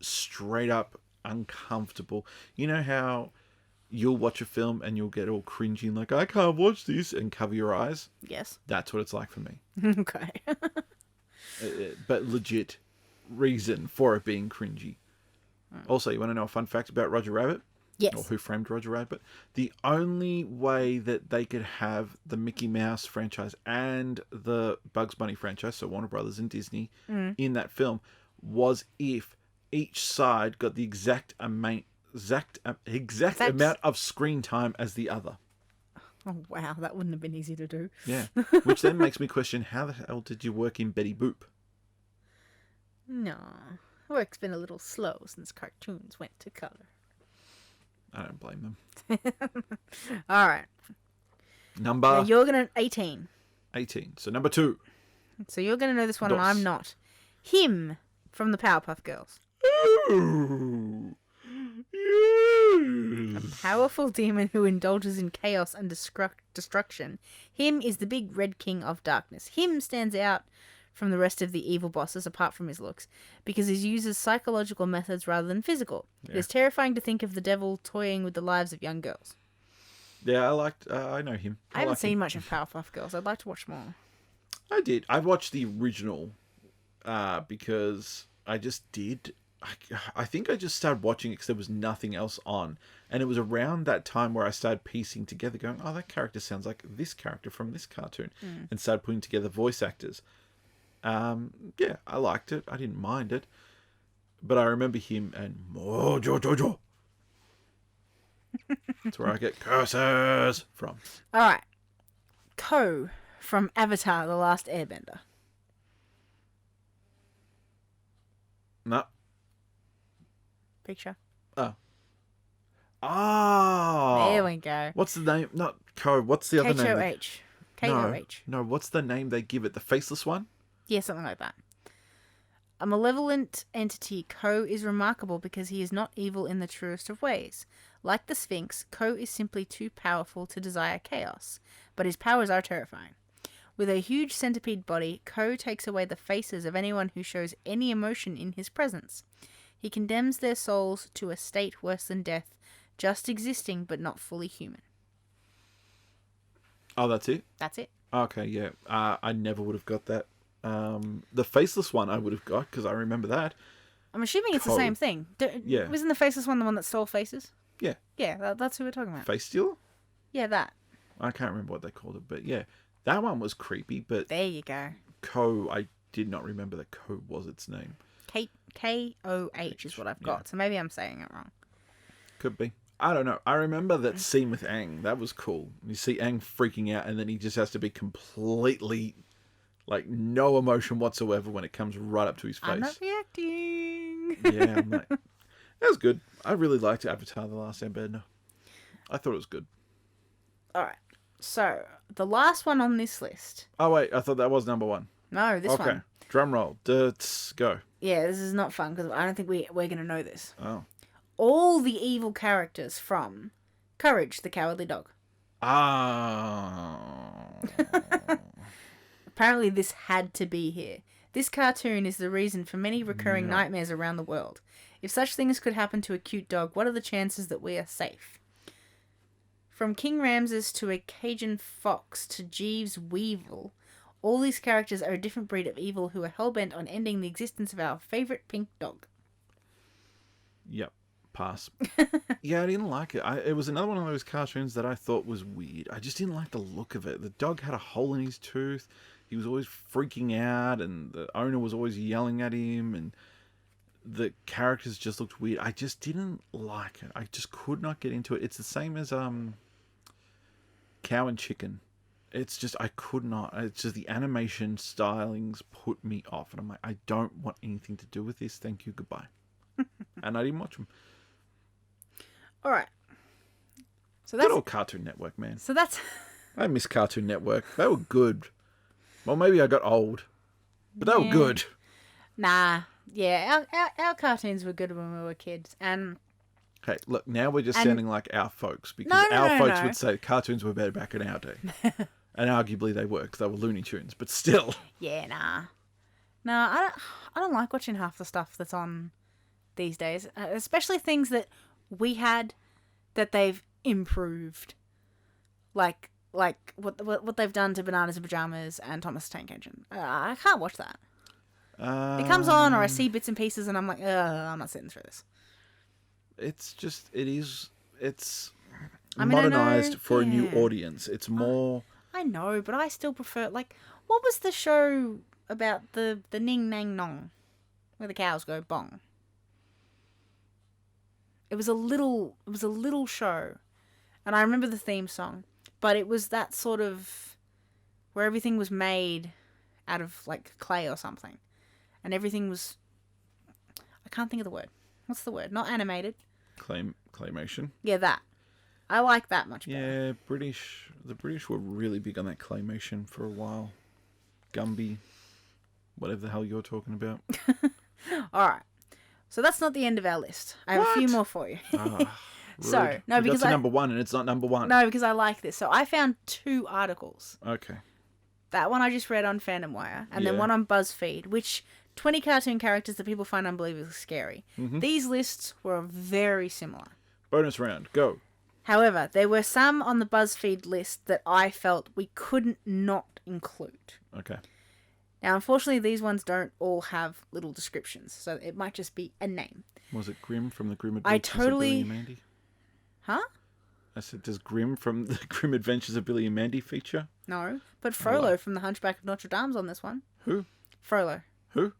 straight up uncomfortable. You know how you'll watch a film and you'll get all cringy and like, I can't watch this, and cover your eyes? Yes. That's what it's like for me. Okay. But legit reason for it being cringy. Also, you want to know a fun fact about Roger Rabbit? Yes. Or Who Framed Roger Rabbit? The only way that they could have the Mickey Mouse franchise and the Bugs Bunny franchise, so Warner Brothers and Disney, in that film, was if each side got the exact amount of screen time as the other. Oh, wow. That wouldn't have been easy to do. Yeah. Which then makes me question, how the hell did you work in Betty Boop? No. Work's been a little slow since cartoons went to color. I don't blame them. All right. Number... Now you're going to... 18. 18. So number 2. So you're going to know this one, and Dos. I'm not. Him from the Powerpuff Girls. Oh, yes. Powerful demon who indulges in chaos and destruction. Him is the big red king of darkness. Him stands out from the rest of the evil bosses, apart from his looks, because he uses psychological methods rather than physical. Yeah. It is terrifying to think of the devil toying with the lives of young girls. Yeah, I know him. I haven't like seen him. much of Powerpuff Girls. I'd like to watch more. I did. I watched the original because I just did. I think I just started watching it because there was nothing else on. And it was around that time where I started piecing together, going, oh, that character sounds like this character from this cartoon. And started putting together voice actors. Yeah, I liked it. I didn't mind it. But I remember him and Mojo. That's where I get curses from. All right. Ko from Avatar: The Last Airbender. No. Picture. Oh. Oh. There we go. What's the name? Not Ko. What's the other name? K-O-H. K-O-H. No, what's the name they give it? The faceless one? Yeah, something like that. A malevolent entity, Ko is remarkable because he is not evil in the truest of ways. Like the Sphinx, Ko is simply too powerful to desire chaos, but his powers are terrifying. With a huge centipede body, Ko takes away the faces of anyone who shows any emotion in his presence. He condemns their souls to a state worse than death, just existing but not fully human. Oh, that's it? That's it. Okay, yeah. I never would have got that. The faceless one I would have got because I remember that. I'm assuming it's Ko. the same thing. Yeah. Wasn't the faceless one the one that stole faces? Yeah. Yeah, that's who we're talking about. Face stealer? Yeah, that. I can't remember what they called it, but yeah. That one was creepy, but There you go. Ko, I did not remember that Ko was its name. K-O-H is what I've got, Yeah. so maybe I'm saying it wrong. Could be. I don't know. I remember that scene with Aang. That was cool. You see Aang freaking out, and then he just has to be completely, like, no emotion whatsoever when it comes right up to his face. I'm not reacting. Yeah, I'm like, that was good. I really liked Avatar: The Last Airbender. I thought it was good. Alright, so the last one on this list. Oh, wait. I thought that was number 1. No, this Okay. one. Drum roll. Let's go. Yeah, this is not fun because I don't think we're going to know this. Oh. All the evil characters from Courage the Cowardly Dog. Ah. Apparently this had to be here. This cartoon is the reason for many recurring Yeah. nightmares around the world. If such things could happen to a cute dog, what are the chances that we are safe? From King Ramses to a Cajun fox to Jeeves Weevil, all these characters are a different breed of evil who are hellbent on ending the existence of our favourite pink dog. Yep. Pass. Yeah, I didn't like it. It was another one of those cartoons that I thought was weird. I just didn't like the look of it. The dog had a hole in his tooth. He was always freaking out, and the owner was always yelling at him, and the characters just looked weird. I just didn't like it. I just could not get into it. It's the same as Cow and Chicken. It's just, I could not. It's just the animation stylings put me off, and I'm like, I don't want anything to do with this. Thank you, goodbye. And I didn't watch them. All right. So Good that's old Cartoon Network, man. so that's I miss Cartoon Network. They were good. Well, maybe I got old, but they were good. nah. Yeah, our cartoons were good when we were kids, and Okay, look, now we're just And- sounding like our folks because No, our no, folks no. would say cartoons were better back in our day. And arguably they were because they were Looney Tunes, but still. yeah, nah. I don't like watching half the stuff that's on these days, especially things that we had that they've improved, like what they've done to Bananas and Pajamas and Thomas the Tank Engine. I can't watch that. It comes on, or I see bits and pieces, and I'm like, I'm not sitting through this. It's I mean, I know, modernized for a new yeah. audience. It's more. I know, but I still prefer, like, what was the show about the Ning Nang Nong, where the cows go bong? It was a little show, and I remember the theme song, but it was that sort of where everything was made out of like clay or something, and everything was, I can't think of the word. What's the word? Not animated. Claymation. Yeah, that. I like that much better. Yeah, the British were really big on that claymation for a while. Gumby, whatever the hell you're talking about. All right. So that's not the end of our list. I have a few more for you. So, Rude. no, We because got to number 1 and it's not number 1. No, because I like this. So I found 2 articles. Okay. That one I just read on Fandom Wire, and then Yeah. one on BuzzFeed, which 20 cartoon characters that people find unbelievably scary. Mm-hmm. These lists were very similar. Bonus round, go. However, there were some on the BuzzFeed list that I felt we couldn't not include. Okay. Now, unfortunately, these ones don't all have little descriptions, so it might just be a name. Was it Grimm from the Grim I Adventures totally... of Billy and Mandy? Huh? I said, does Grimm from the Grim Adventures of Billy and Mandy feature? No, but Frollo from the Hunchback of Notre Dame's on this one. Who? Frollo. Who?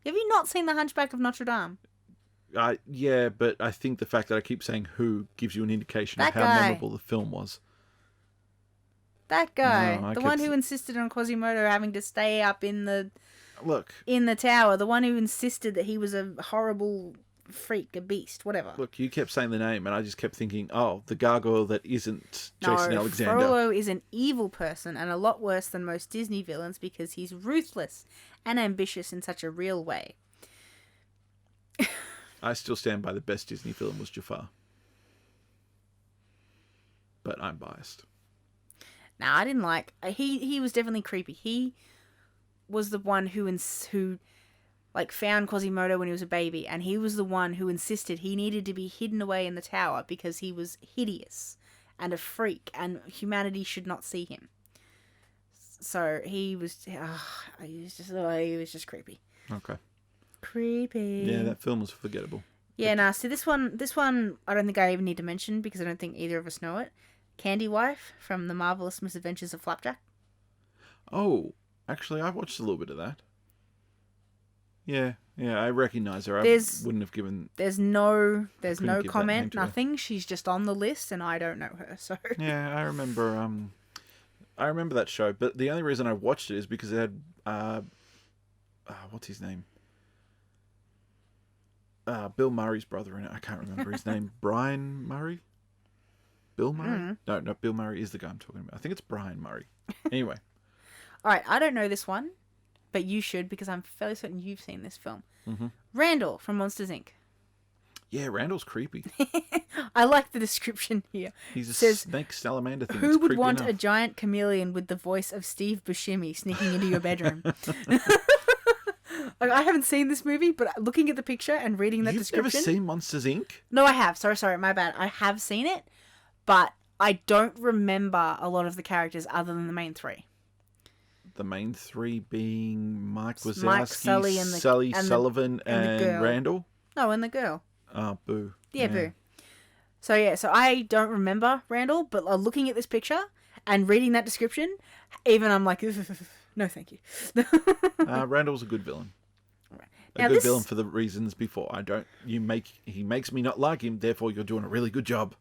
Have you not seen the Hunchback of Notre Dame? Yeah, but I think the fact that I keep saying who gives you an indication That of how guy. memorable the film was. That guy. No, I The kept one who insisted on Quasimodo having to stay up in the tower. The one who insisted that he was a horrible freak, a beast, whatever. Look, you kept saying the name, and I just kept thinking, oh, the gargoyle that isn't Jason No, Alexander. Frollo is an evil person and a lot worse than most Disney villains because he's ruthless and ambitious in such a real way. I still stand by the best Disney film was Jafar. But I'm biased. Now, I didn't like... He was definitely creepy. He was the one who found Quasimodo when he was a baby, and he was the one who insisted he needed to be hidden away in the tower because he was hideous and a freak, and humanity should not see him. So he was just creepy. Okay. Creepy. Yeah, that film was forgettable. Yeah, nah, see, this one, I don't think I even need to mention because I don't think either of us know it. Candy Wife from The Marvelous Misadventures of Flapjack. Oh, actually, I watched a little bit of that. Yeah, I recognise her. Wouldn't have given... There's no give that name comment, to her. nothing. She's just on the list and I don't know her, so... Yeah, I remember that show, but the only reason I watched it is because it had, what's his name? Bill Murray's brother in it. I can't remember his name. Brian Murray? Bill Murray? No, Bill Murray is the guy I'm talking about. I think it's Brian Murray. Anyway. Alright, I don't know this one, but you should because I'm fairly certain you've seen this film. Mm-hmm. Randall from Monsters, Inc. Yeah, Randall's creepy. I like the description here. He's a Says, snake salamander thing. Who It's would creepy want enough. a giant chameleon with the voice of Steve Buscemi sneaking into your bedroom? Like, I haven't seen this movie, but looking at the picture and reading that You've description... never seen Monsters, Inc.? No, I have. Sorry, my bad. I have seen it, but I don't remember a lot of the characters other than the main 3. The main 3 being Mike Wazowski, Mike, Sully, and Sullivan, and the girl. Randall? No, and the girl. Oh, boo. Yeah, boo. So I don't remember Randall, but looking at this picture and reading that description, even I'm like, no, thank you. Randall's a good villain. Now, A good villain for the reasons before. He makes me not like him, therefore you're doing a really good job.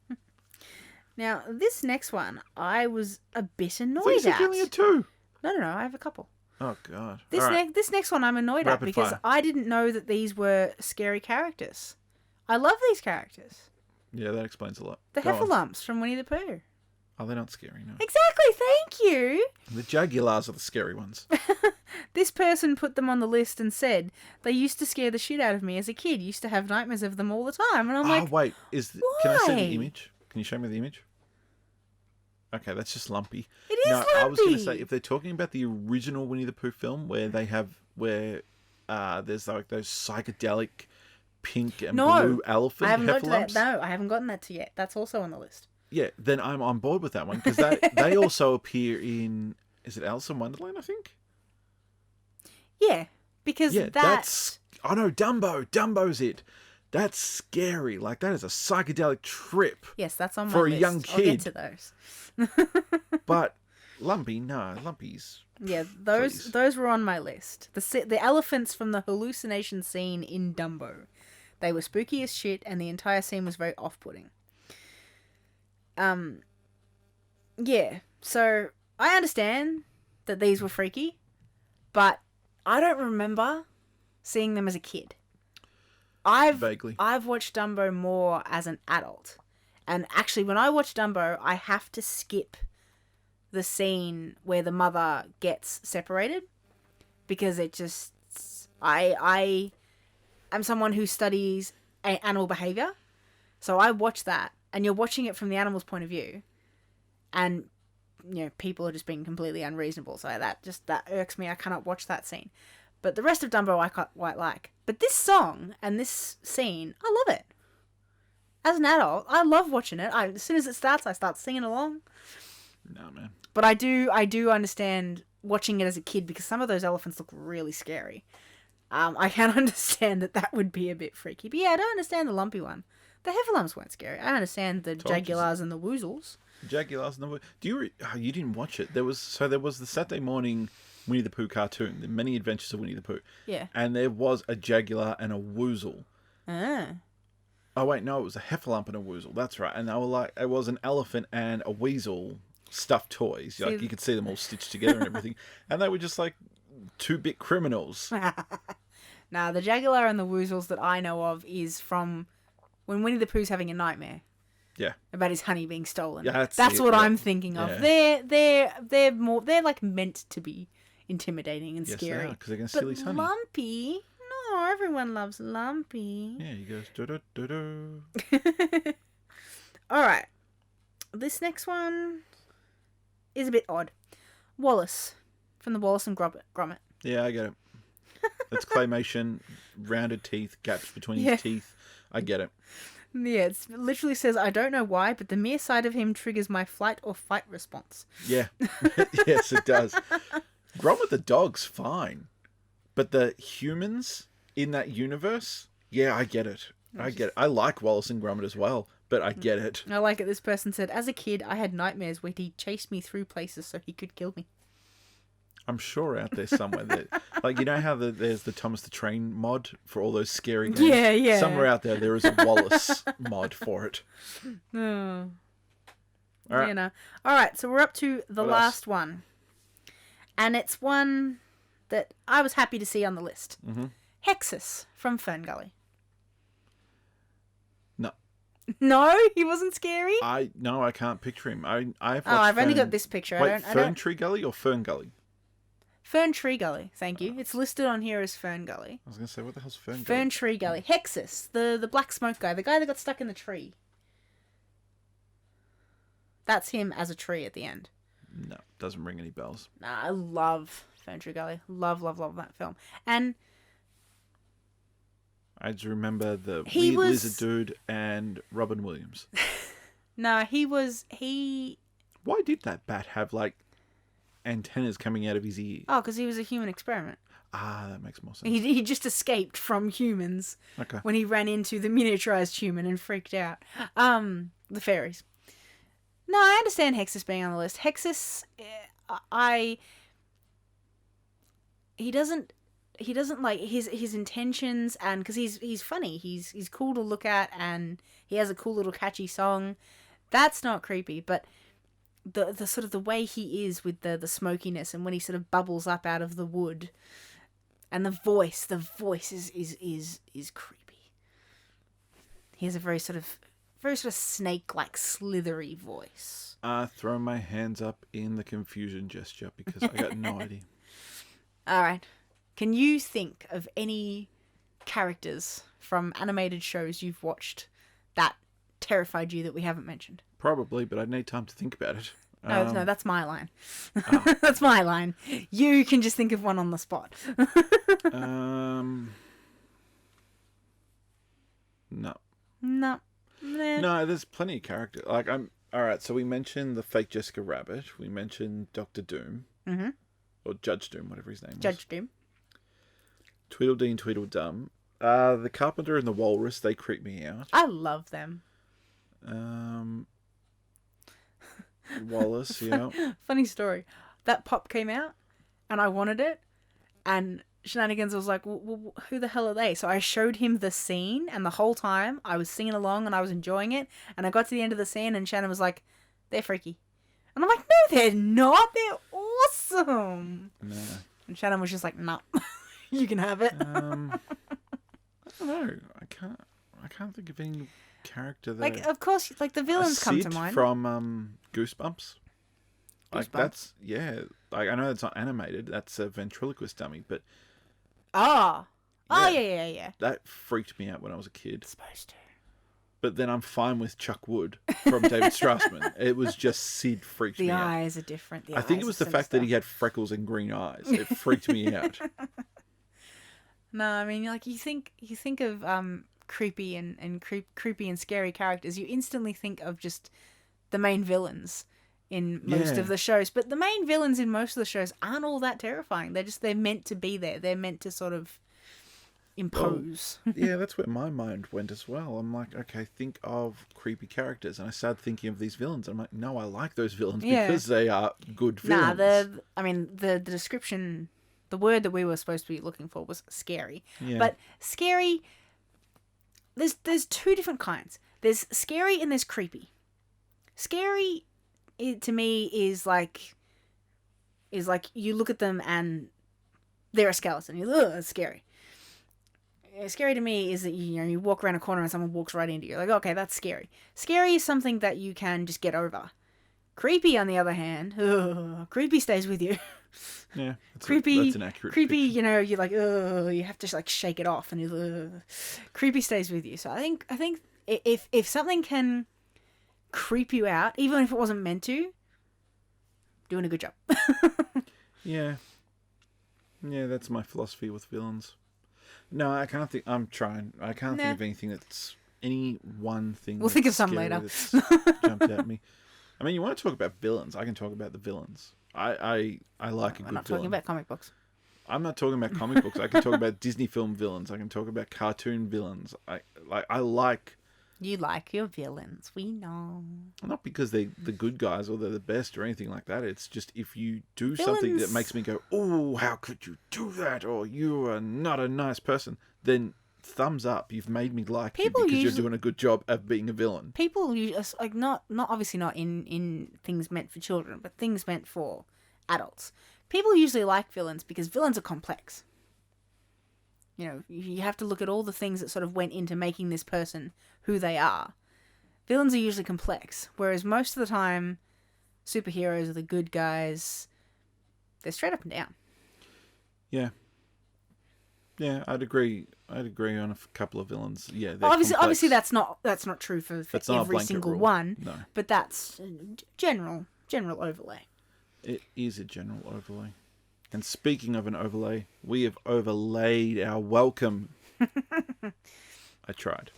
Now, this next one, I was a bit annoyed Please, at. you only had 2. No, I have a couple. Oh, God. This next one I'm annoyed at Rapid because fire. I didn't know that these were scary characters. I love these characters. Yeah, that explains a lot. The Go on. Heffalumps from Winnie the Pooh. Oh, they're not scary, no. Exactly, thank you. The Jaguars are the scary ones. This person put them on the list and said, they used to scare the shit out of me as a kid. Used to have nightmares of them all the time. And I'm like, Wait. Can I see why? the image? Can you show me the image? Okay, that's just lumpy. It is No, I was going to lumpy. say, if they're talking about the original Winnie the Pooh film, where there's like those psychedelic pink and blue elephant I haven't got to that. heffalumps. No, I haven't gotten that to yet. That's also on the list. Yeah, then I'm on board with that one, because they also appear in, is it Alice in Wonderland, I think? Yeah, because that's... Oh no, Dumbo's it. That's scary. Like, that is a psychedelic trip. Yes, that's on my for list. a young I'll get kid. to those. But Lumpy's... Yeah, Please. those were on my list. The elephants from the hallucination scene in Dumbo. They were spooky as shit, and the entire scene was very off-putting. Yeah, so I understand that these were freaky, but I don't remember seeing them as a kid. Vaguely. I've watched Dumbo more as an adult, And actually, when I watch Dumbo, I have to skip the scene where the mother gets separated because it just... I am someone who studies animal behavior, so I watch that, and you're watching it from the animal's point of view, and people are just being completely unreasonable. So that irks me. I cannot watch that scene. But the rest of Dumbo I quite like. But this song and this scene, I love it. As an adult, I love watching it. As soon as it starts, I start singing along. No, man. But I do understand watching it as a kid because some of those elephants look really scary. I can understand that would be a bit freaky. But yeah, I don't understand the lumpy one. The heffalumps weren't scary. I understand the jaguars and the woozles. Jaguars and the... you didn't watch it. There was the Saturday morning Winnie the Pooh cartoon, The Many Adventures of Winnie the Pooh. Yeah. And there was a jaguar and a woozle. Ah. Oh, wait, no, it was a heffalump and a woozle. That's right. And they were like, it was an elephant and a weasel stuffed toys. Like, you could see them all stitched together and everything. And they were just like 2-bit criminals. Nah, the jaguar and the woozles that I know of is from when Winnie the Pooh's having a nightmare. Yeah. About his honey being stolen. Yeah, that's what I'm thinking of. Yeah. They're like meant to be intimidating and scary. Yes, because they're going to steal his honey. Lumpy? No, everyone loves Lumpy. Yeah, he goes do-do-do-do. All right. This next one is a bit odd. Wallace from the Wallace and Gromit. Yeah, I get it. It's claymation, rounded teeth, gaps between his teeth. I get it. Yeah, it literally says, I don't know why, but the mere sight of him triggers my flight or fight response. Yeah. Yes, it does. Gromit the dog's fine. But the humans in that universe, yeah, I get it. I get it. I like Wallace and Gromit as well, but I get it. I like it. This person said, as a kid, I had nightmares where he chased me through places so he could kill me. I'm sure out there somewhere that, like, you know how there's the Thomas the Train mod for all those scary games? Yeah, yeah. Somewhere out there is a Wallace mod for it. Oh. All right. You know. All right, so we're up to the last one. And it's one that I was happy to see on the list. Mm-hmm. Hexus from Fern Gully. No. No? He wasn't scary? I can't picture him. I've watched I've only got this picture. Wait, Fern Tree Gully or Fern Gully? Fern Tree Gully, thank you. It's listed on here as Fern Gully. I was going to say, what the hell's Fern Gully? Fern Tree Gully. Hexus, the black smoke guy, the guy that got stuck in the tree. That's him as a tree at the end. No, doesn't ring any bells. Nah, I love Fern Tree Gully. Love that film. And I just remember the weird lizard dude and Robin Williams. No, he... Why did that bat have, like, antennas coming out of his ear? Oh, because he was a human experiment. Ah, that makes more sense. He just escaped from humans when he ran into the miniaturized human and freaked out. The fairies. No, I understand Hexus being on the list. Hexus, he doesn't like his intentions, and because he's funny, he's cool to look at, and he has a cool little catchy song. That's not creepy, but the sort of the way he is with the smokiness, and when he sort of bubbles up out of the wood, and the voice is creepy. He has a very sort of snake-like slithery voice. Throw my hands up in the confusion gesture because I got no idea. All right. Can you think of any characters from animated shows you've watched that terrified you that we haven't mentioned? Probably, but I'd need time to think about it. No, that's my line. That's my line. You can just think of one on the spot. No. No. No, there's plenty of characters. Like, alright, so we mentioned the fake Jessica Rabbit. We mentioned Dr. Doom. Mm-hmm. Or Judge Doom, whatever his name was. Judge Doom. Tweedledee and Tweedledum. The Carpenter and the Walrus, they creep me out. I love them. Wallace, yeah. Funny story. That pop came out, and I wanted it, and Shananigans was like, well, who the hell are they? So I showed him the scene, and the whole time I was singing along and I was enjoying it, and I got to the end of the scene, and Shannon was like, they're freaky. And I'm like, no, they're not. They're awesome. No. And Shannon was just like, no, you can have it. I don't know. I can't think of any character that... Like, of course, like, the villains come to Sid mind. from Goosebumps. Like, Goosebumps? that's... Yeah. Like, I know it's not animated. That's a ventriloquist dummy, but... Oh, Yeah. yeah. That freaked me out when I was a kid. It's supposed to. But then I'm fine with Chuck Wood from David Strassman. It was just Sid freaked me out. The eyes are different. I think it was the fact that he had freckles and green eyes. It freaked me out. No, I mean, like, you think of creepy and creepy and scary characters, you instantly think of just the main villains in most of the shows. But the main villains in most of the shows aren't all that terrifying. They're meant to be there. They're meant to sort of impose. Well, yeah, that's where my mind went as well. I'm like, okay, think of creepy characters, and I started thinking of these villains. I'm like, no, I like those villains because they are good villains. The description, the word that we were supposed to be looking for was scary. Yeah. But scary, there's two different kinds. There's scary and there's creepy. Scary, to me, is like you look at them and they're a skeleton. You're like, ugh, that's scary. Scary to me is that you walk around a corner and someone walks right into you. Like, okay, that's scary. Scary is something that you can just get over. Creepy, on the other hand, creepy stays with you. Yeah, that's an accurate creepy. picture. You're like, you have to like shake it off, and creepy stays with you. So I think if something can creep you out, even if it wasn't meant to, doing a good job. Yeah, that's my philosophy with villains. No, I can't think. I'm trying. I can't think of anything that's any one thing. We'll think of some later. That's jumped at me. I mean, you want to talk about villains? I can talk about the villains. I like a good villain. We're not talking about comic books. I'm not talking about comic books. I can talk about Disney film villains. I can talk about cartoon villains. I like. You like your villains, we know. Not because they're the good guys or they're the best or anything like that. It's just if you do something that makes me go, oh, how could you do that? Or you are not a nice person. Then thumbs up. You've made me like you because you're doing a good job of being a villain. People use like not obviously not in things meant for children, but things meant for adults. People usually like villains because villains are complex. You have to look at all the things that sort of went into making this person who they are. Villains are usually complex, whereas most of the time, superheroes are the good guys. They're straight up and down. Yeah. Yeah, I'd agree. I'd agree on a couple of villains. Yeah, obviously that's not true for every single rule. one. No. But that's general overlay. It is a general overlay. And speaking of an overlay, we have overlaid our welcome. I tried.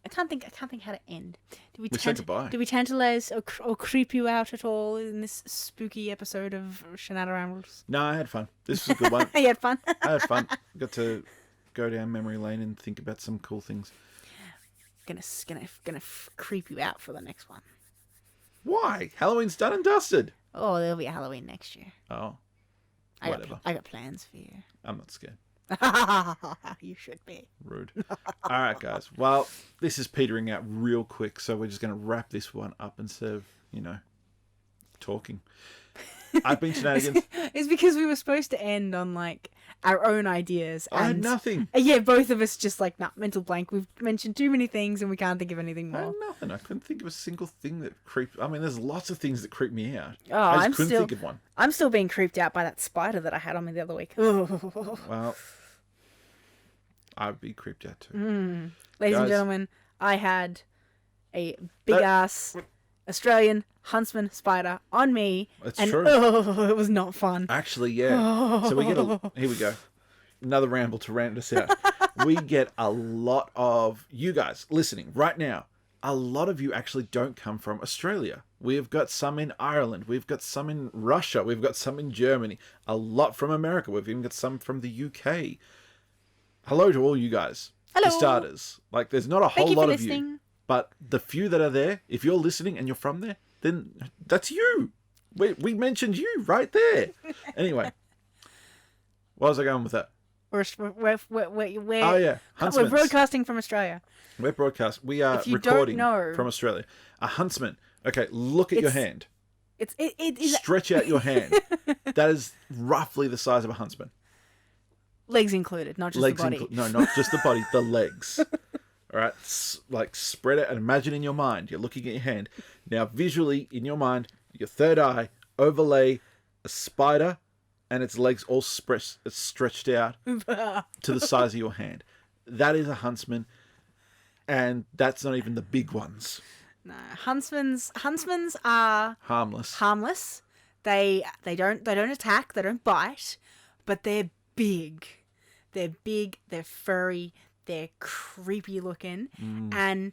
I can't think how to end. We said goodbye. Did we tantalize or creep you out at all in this spooky episode of Shananarambles? No, I had fun. This was a good one. You had fun? I had fun. Got to go down memory lane and think about some cool things. Gonna creep you out for the next one. Why? Halloween's done and dusted. Oh, there'll be a Halloween next year. Oh. Whatever. I got plans for you. I'm not scared. You should be. Rude. All right, guys. Well, this is petering out real quick, so we're just going to wrap this one up instead of, talking. I've been Shenanigans. It's because we were supposed to end on, like, our own ideas. I had nothing. Yeah, both of us just, like, mental blank. We've mentioned too many things and we can't think of anything more. I had nothing. I couldn't think of a single thing that creeped... I mean, there's lots of things that creep me out. Oh, I just couldn't think of one. I'm still being creeped out by that spider that I had on me the other week. Well, I'd be creeped out too. Ladies and gentlemen, I had a big-ass Australian huntsman spider on me. That's and, true. Oh, it was not fun. Actually, yeah. So we get here we go. Another ramble to round us out. We get a lot of you guys listening right now. A lot of you actually don't come from Australia. We've got some in Ireland. We've got some in Russia. We've got some in Germany. A lot from America. We've even got some from the UK. Hello to all you guys. Hello. For starters. Like, there's not a whole lot of listening. you. But the few that are there, if you're listening and you're from there, then that's you. We mentioned you right there. Anyway. Where was I going with that? We're oh, yeah. We're broadcasting from Australia. We're broadcast. We are recording from Australia. A huntsman. Okay, look at your hand. It is. Stretch out your hand. That is roughly the size of a huntsman. Legs included, not just the body. No, not just the body. The legs. All right, like spread it and imagine in your mind. You're looking at your hand. Now, visually in your mind, your third eye overlay a spider, and its legs all stretched out to the size of your hand. That is a huntsman, and that's not even the big ones. No, huntsmans are Harmless. They don't attack, they don't bite, but they're big. They're big, they're furry, they're creepy looking, and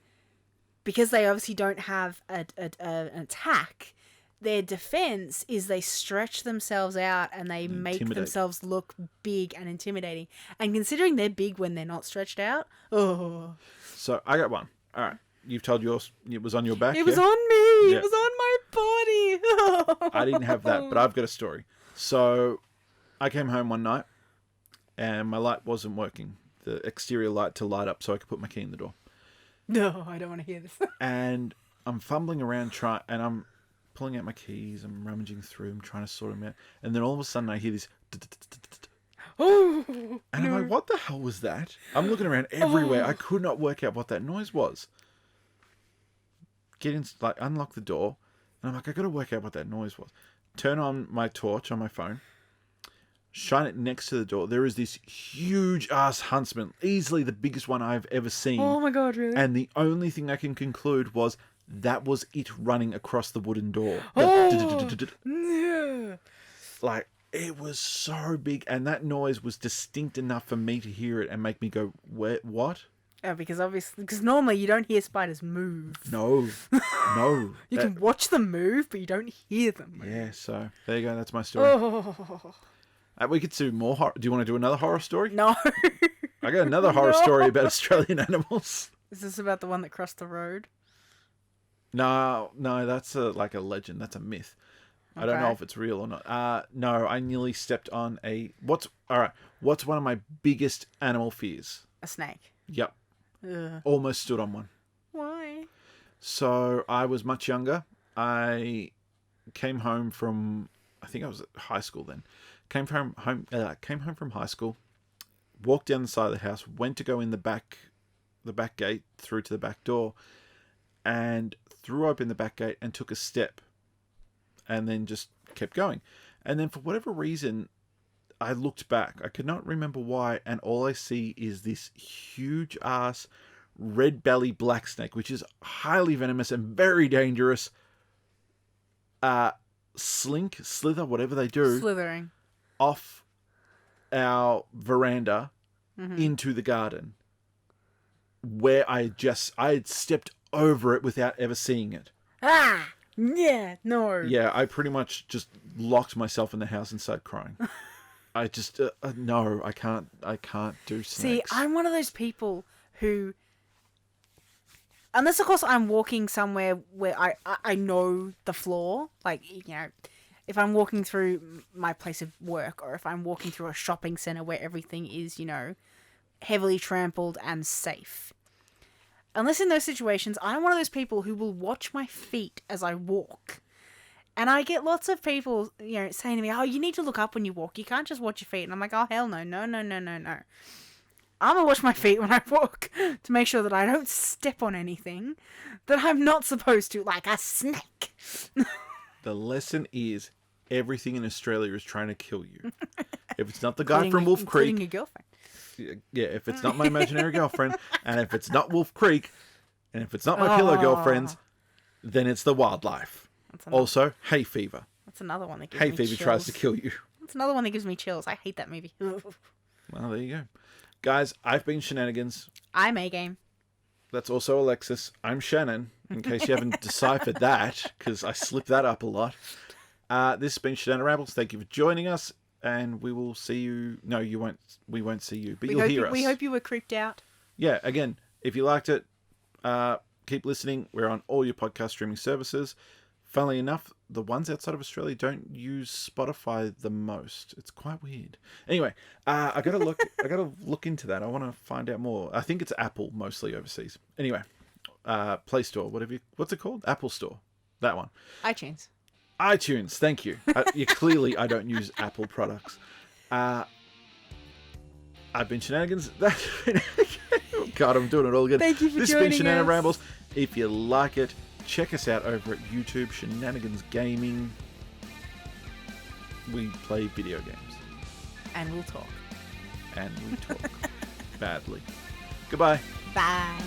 because they obviously don't have an attack, their defense is they stretch themselves out and they make themselves look big and intimidating. And considering they're big when they're not stretched out, oh. So I got one. All right, you've told yours. It was on your back. It was on me. Yeah. It was on my body. I didn't have that, but I've got a story. So I came home one night and my light wasn't working. The exterior light to light up so I could put my key in the door. No, I don't want to hear this. And I'm fumbling around and I'm pulling out my keys, I'm rummaging through, I'm trying to sort them out. And then all of a sudden I hear this... And I'm like, what the hell was that? I'm looking around everywhere. I could not work out what that noise was. Unlock the door. And I'm like, I got to work out what that noise was. Turn on my torch on my phone. Shine it next to the door. There is this huge ass huntsman, easily the biggest one I've ever seen. Oh my god, really? And the only thing I can conclude was that was it running across the wooden door. Like, it was so big, and that noise was distinct enough for me to hear it and make me go, what? Oh, because normally you don't hear spiders move. No. You can watch them move, but you don't hear them move. Yeah, so there you go. That's my story. We could do more horror. Do you want to do another horror story? No. I got another horror story about Australian animals. Is this about the one that crossed the road? No, that's like a legend. That's a myth. Okay. I don't know if it's real or not. No, I nearly stepped on what's one of my biggest animal fears? A snake. Yep. Ugh. Almost stood on one. Why? So I was much younger. I came home from, I think I was at high school then. Came home from high school, walked down the side of the house, went to go in the back gate through to the back door, and threw open the back gate and took a step, and then just kept going. And then for whatever reason, I looked back. I could not remember why, and all I see is this huge ass red belly black snake, which is highly venomous and very dangerous. Slither, whatever they do. Slithering. Off our veranda into the garden, where I had stepped over it without ever seeing it. Yeah, no. Yeah, I pretty much just locked myself in the house and started crying. I just no, I can't do snakes. See, I'm one of those people who, unless of course I'm walking somewhere where I know the floor, like, you know, if I'm walking through my place of work, or if I'm walking through a shopping centre where everything is, you know, heavily trampled and safe. Unless in those situations, I'm one of those people who will watch my feet as I walk. And I get lots of people, you know, saying to me, oh, you need to look up when you walk. You can't just watch your feet. And I'm like, oh, hell no. I'm going to watch my feet when I walk to make sure that I don't step on anything that I'm not supposed to, like a snake. The lesson is everything in Australia is trying to kill you. If it's not the guy from Wolf Creek, including your girlfriend. Yeah, if it's not my imaginary girlfriend, and if it's not Wolf Creek, and if it's not my pillow girlfriends, then it's the wildlife. Also, hay fever. That's another one that gives me chills. Hay fever tries to kill you. That's another one that gives me chills. I hate that movie. Well, there you go. Guys, I've been Shananigans. I'm A-Game. That's also Alexis. I'm Shannon, in case you haven't deciphered that, because I slip that up a lot. This has been Shananarambles. Thank you for joining us, and we will see you. No, you won't. We won't see you, but you'll hear us. We hope you were creeped out. Yeah, again, if you liked it, keep listening. We're on all your podcast streaming services. Funnily enough, the ones outside of Australia don't use Spotify the most. It's quite weird. Anyway, I gotta look into that. I want to find out more. I think it's Apple mostly overseas. Anyway, Play Store, what's it called? Apple Store, that one. iTunes. Thank you. Clearly, I don't use Apple products. I've been Shananigans. That's been God, I'm doing it all again. Thank you for This joining has been us. Shananarambles. If you like it, check us out over at YouTube, Shananigans Gaming. We play video games. And we'll talk. And we talk badly. Goodbye. Bye.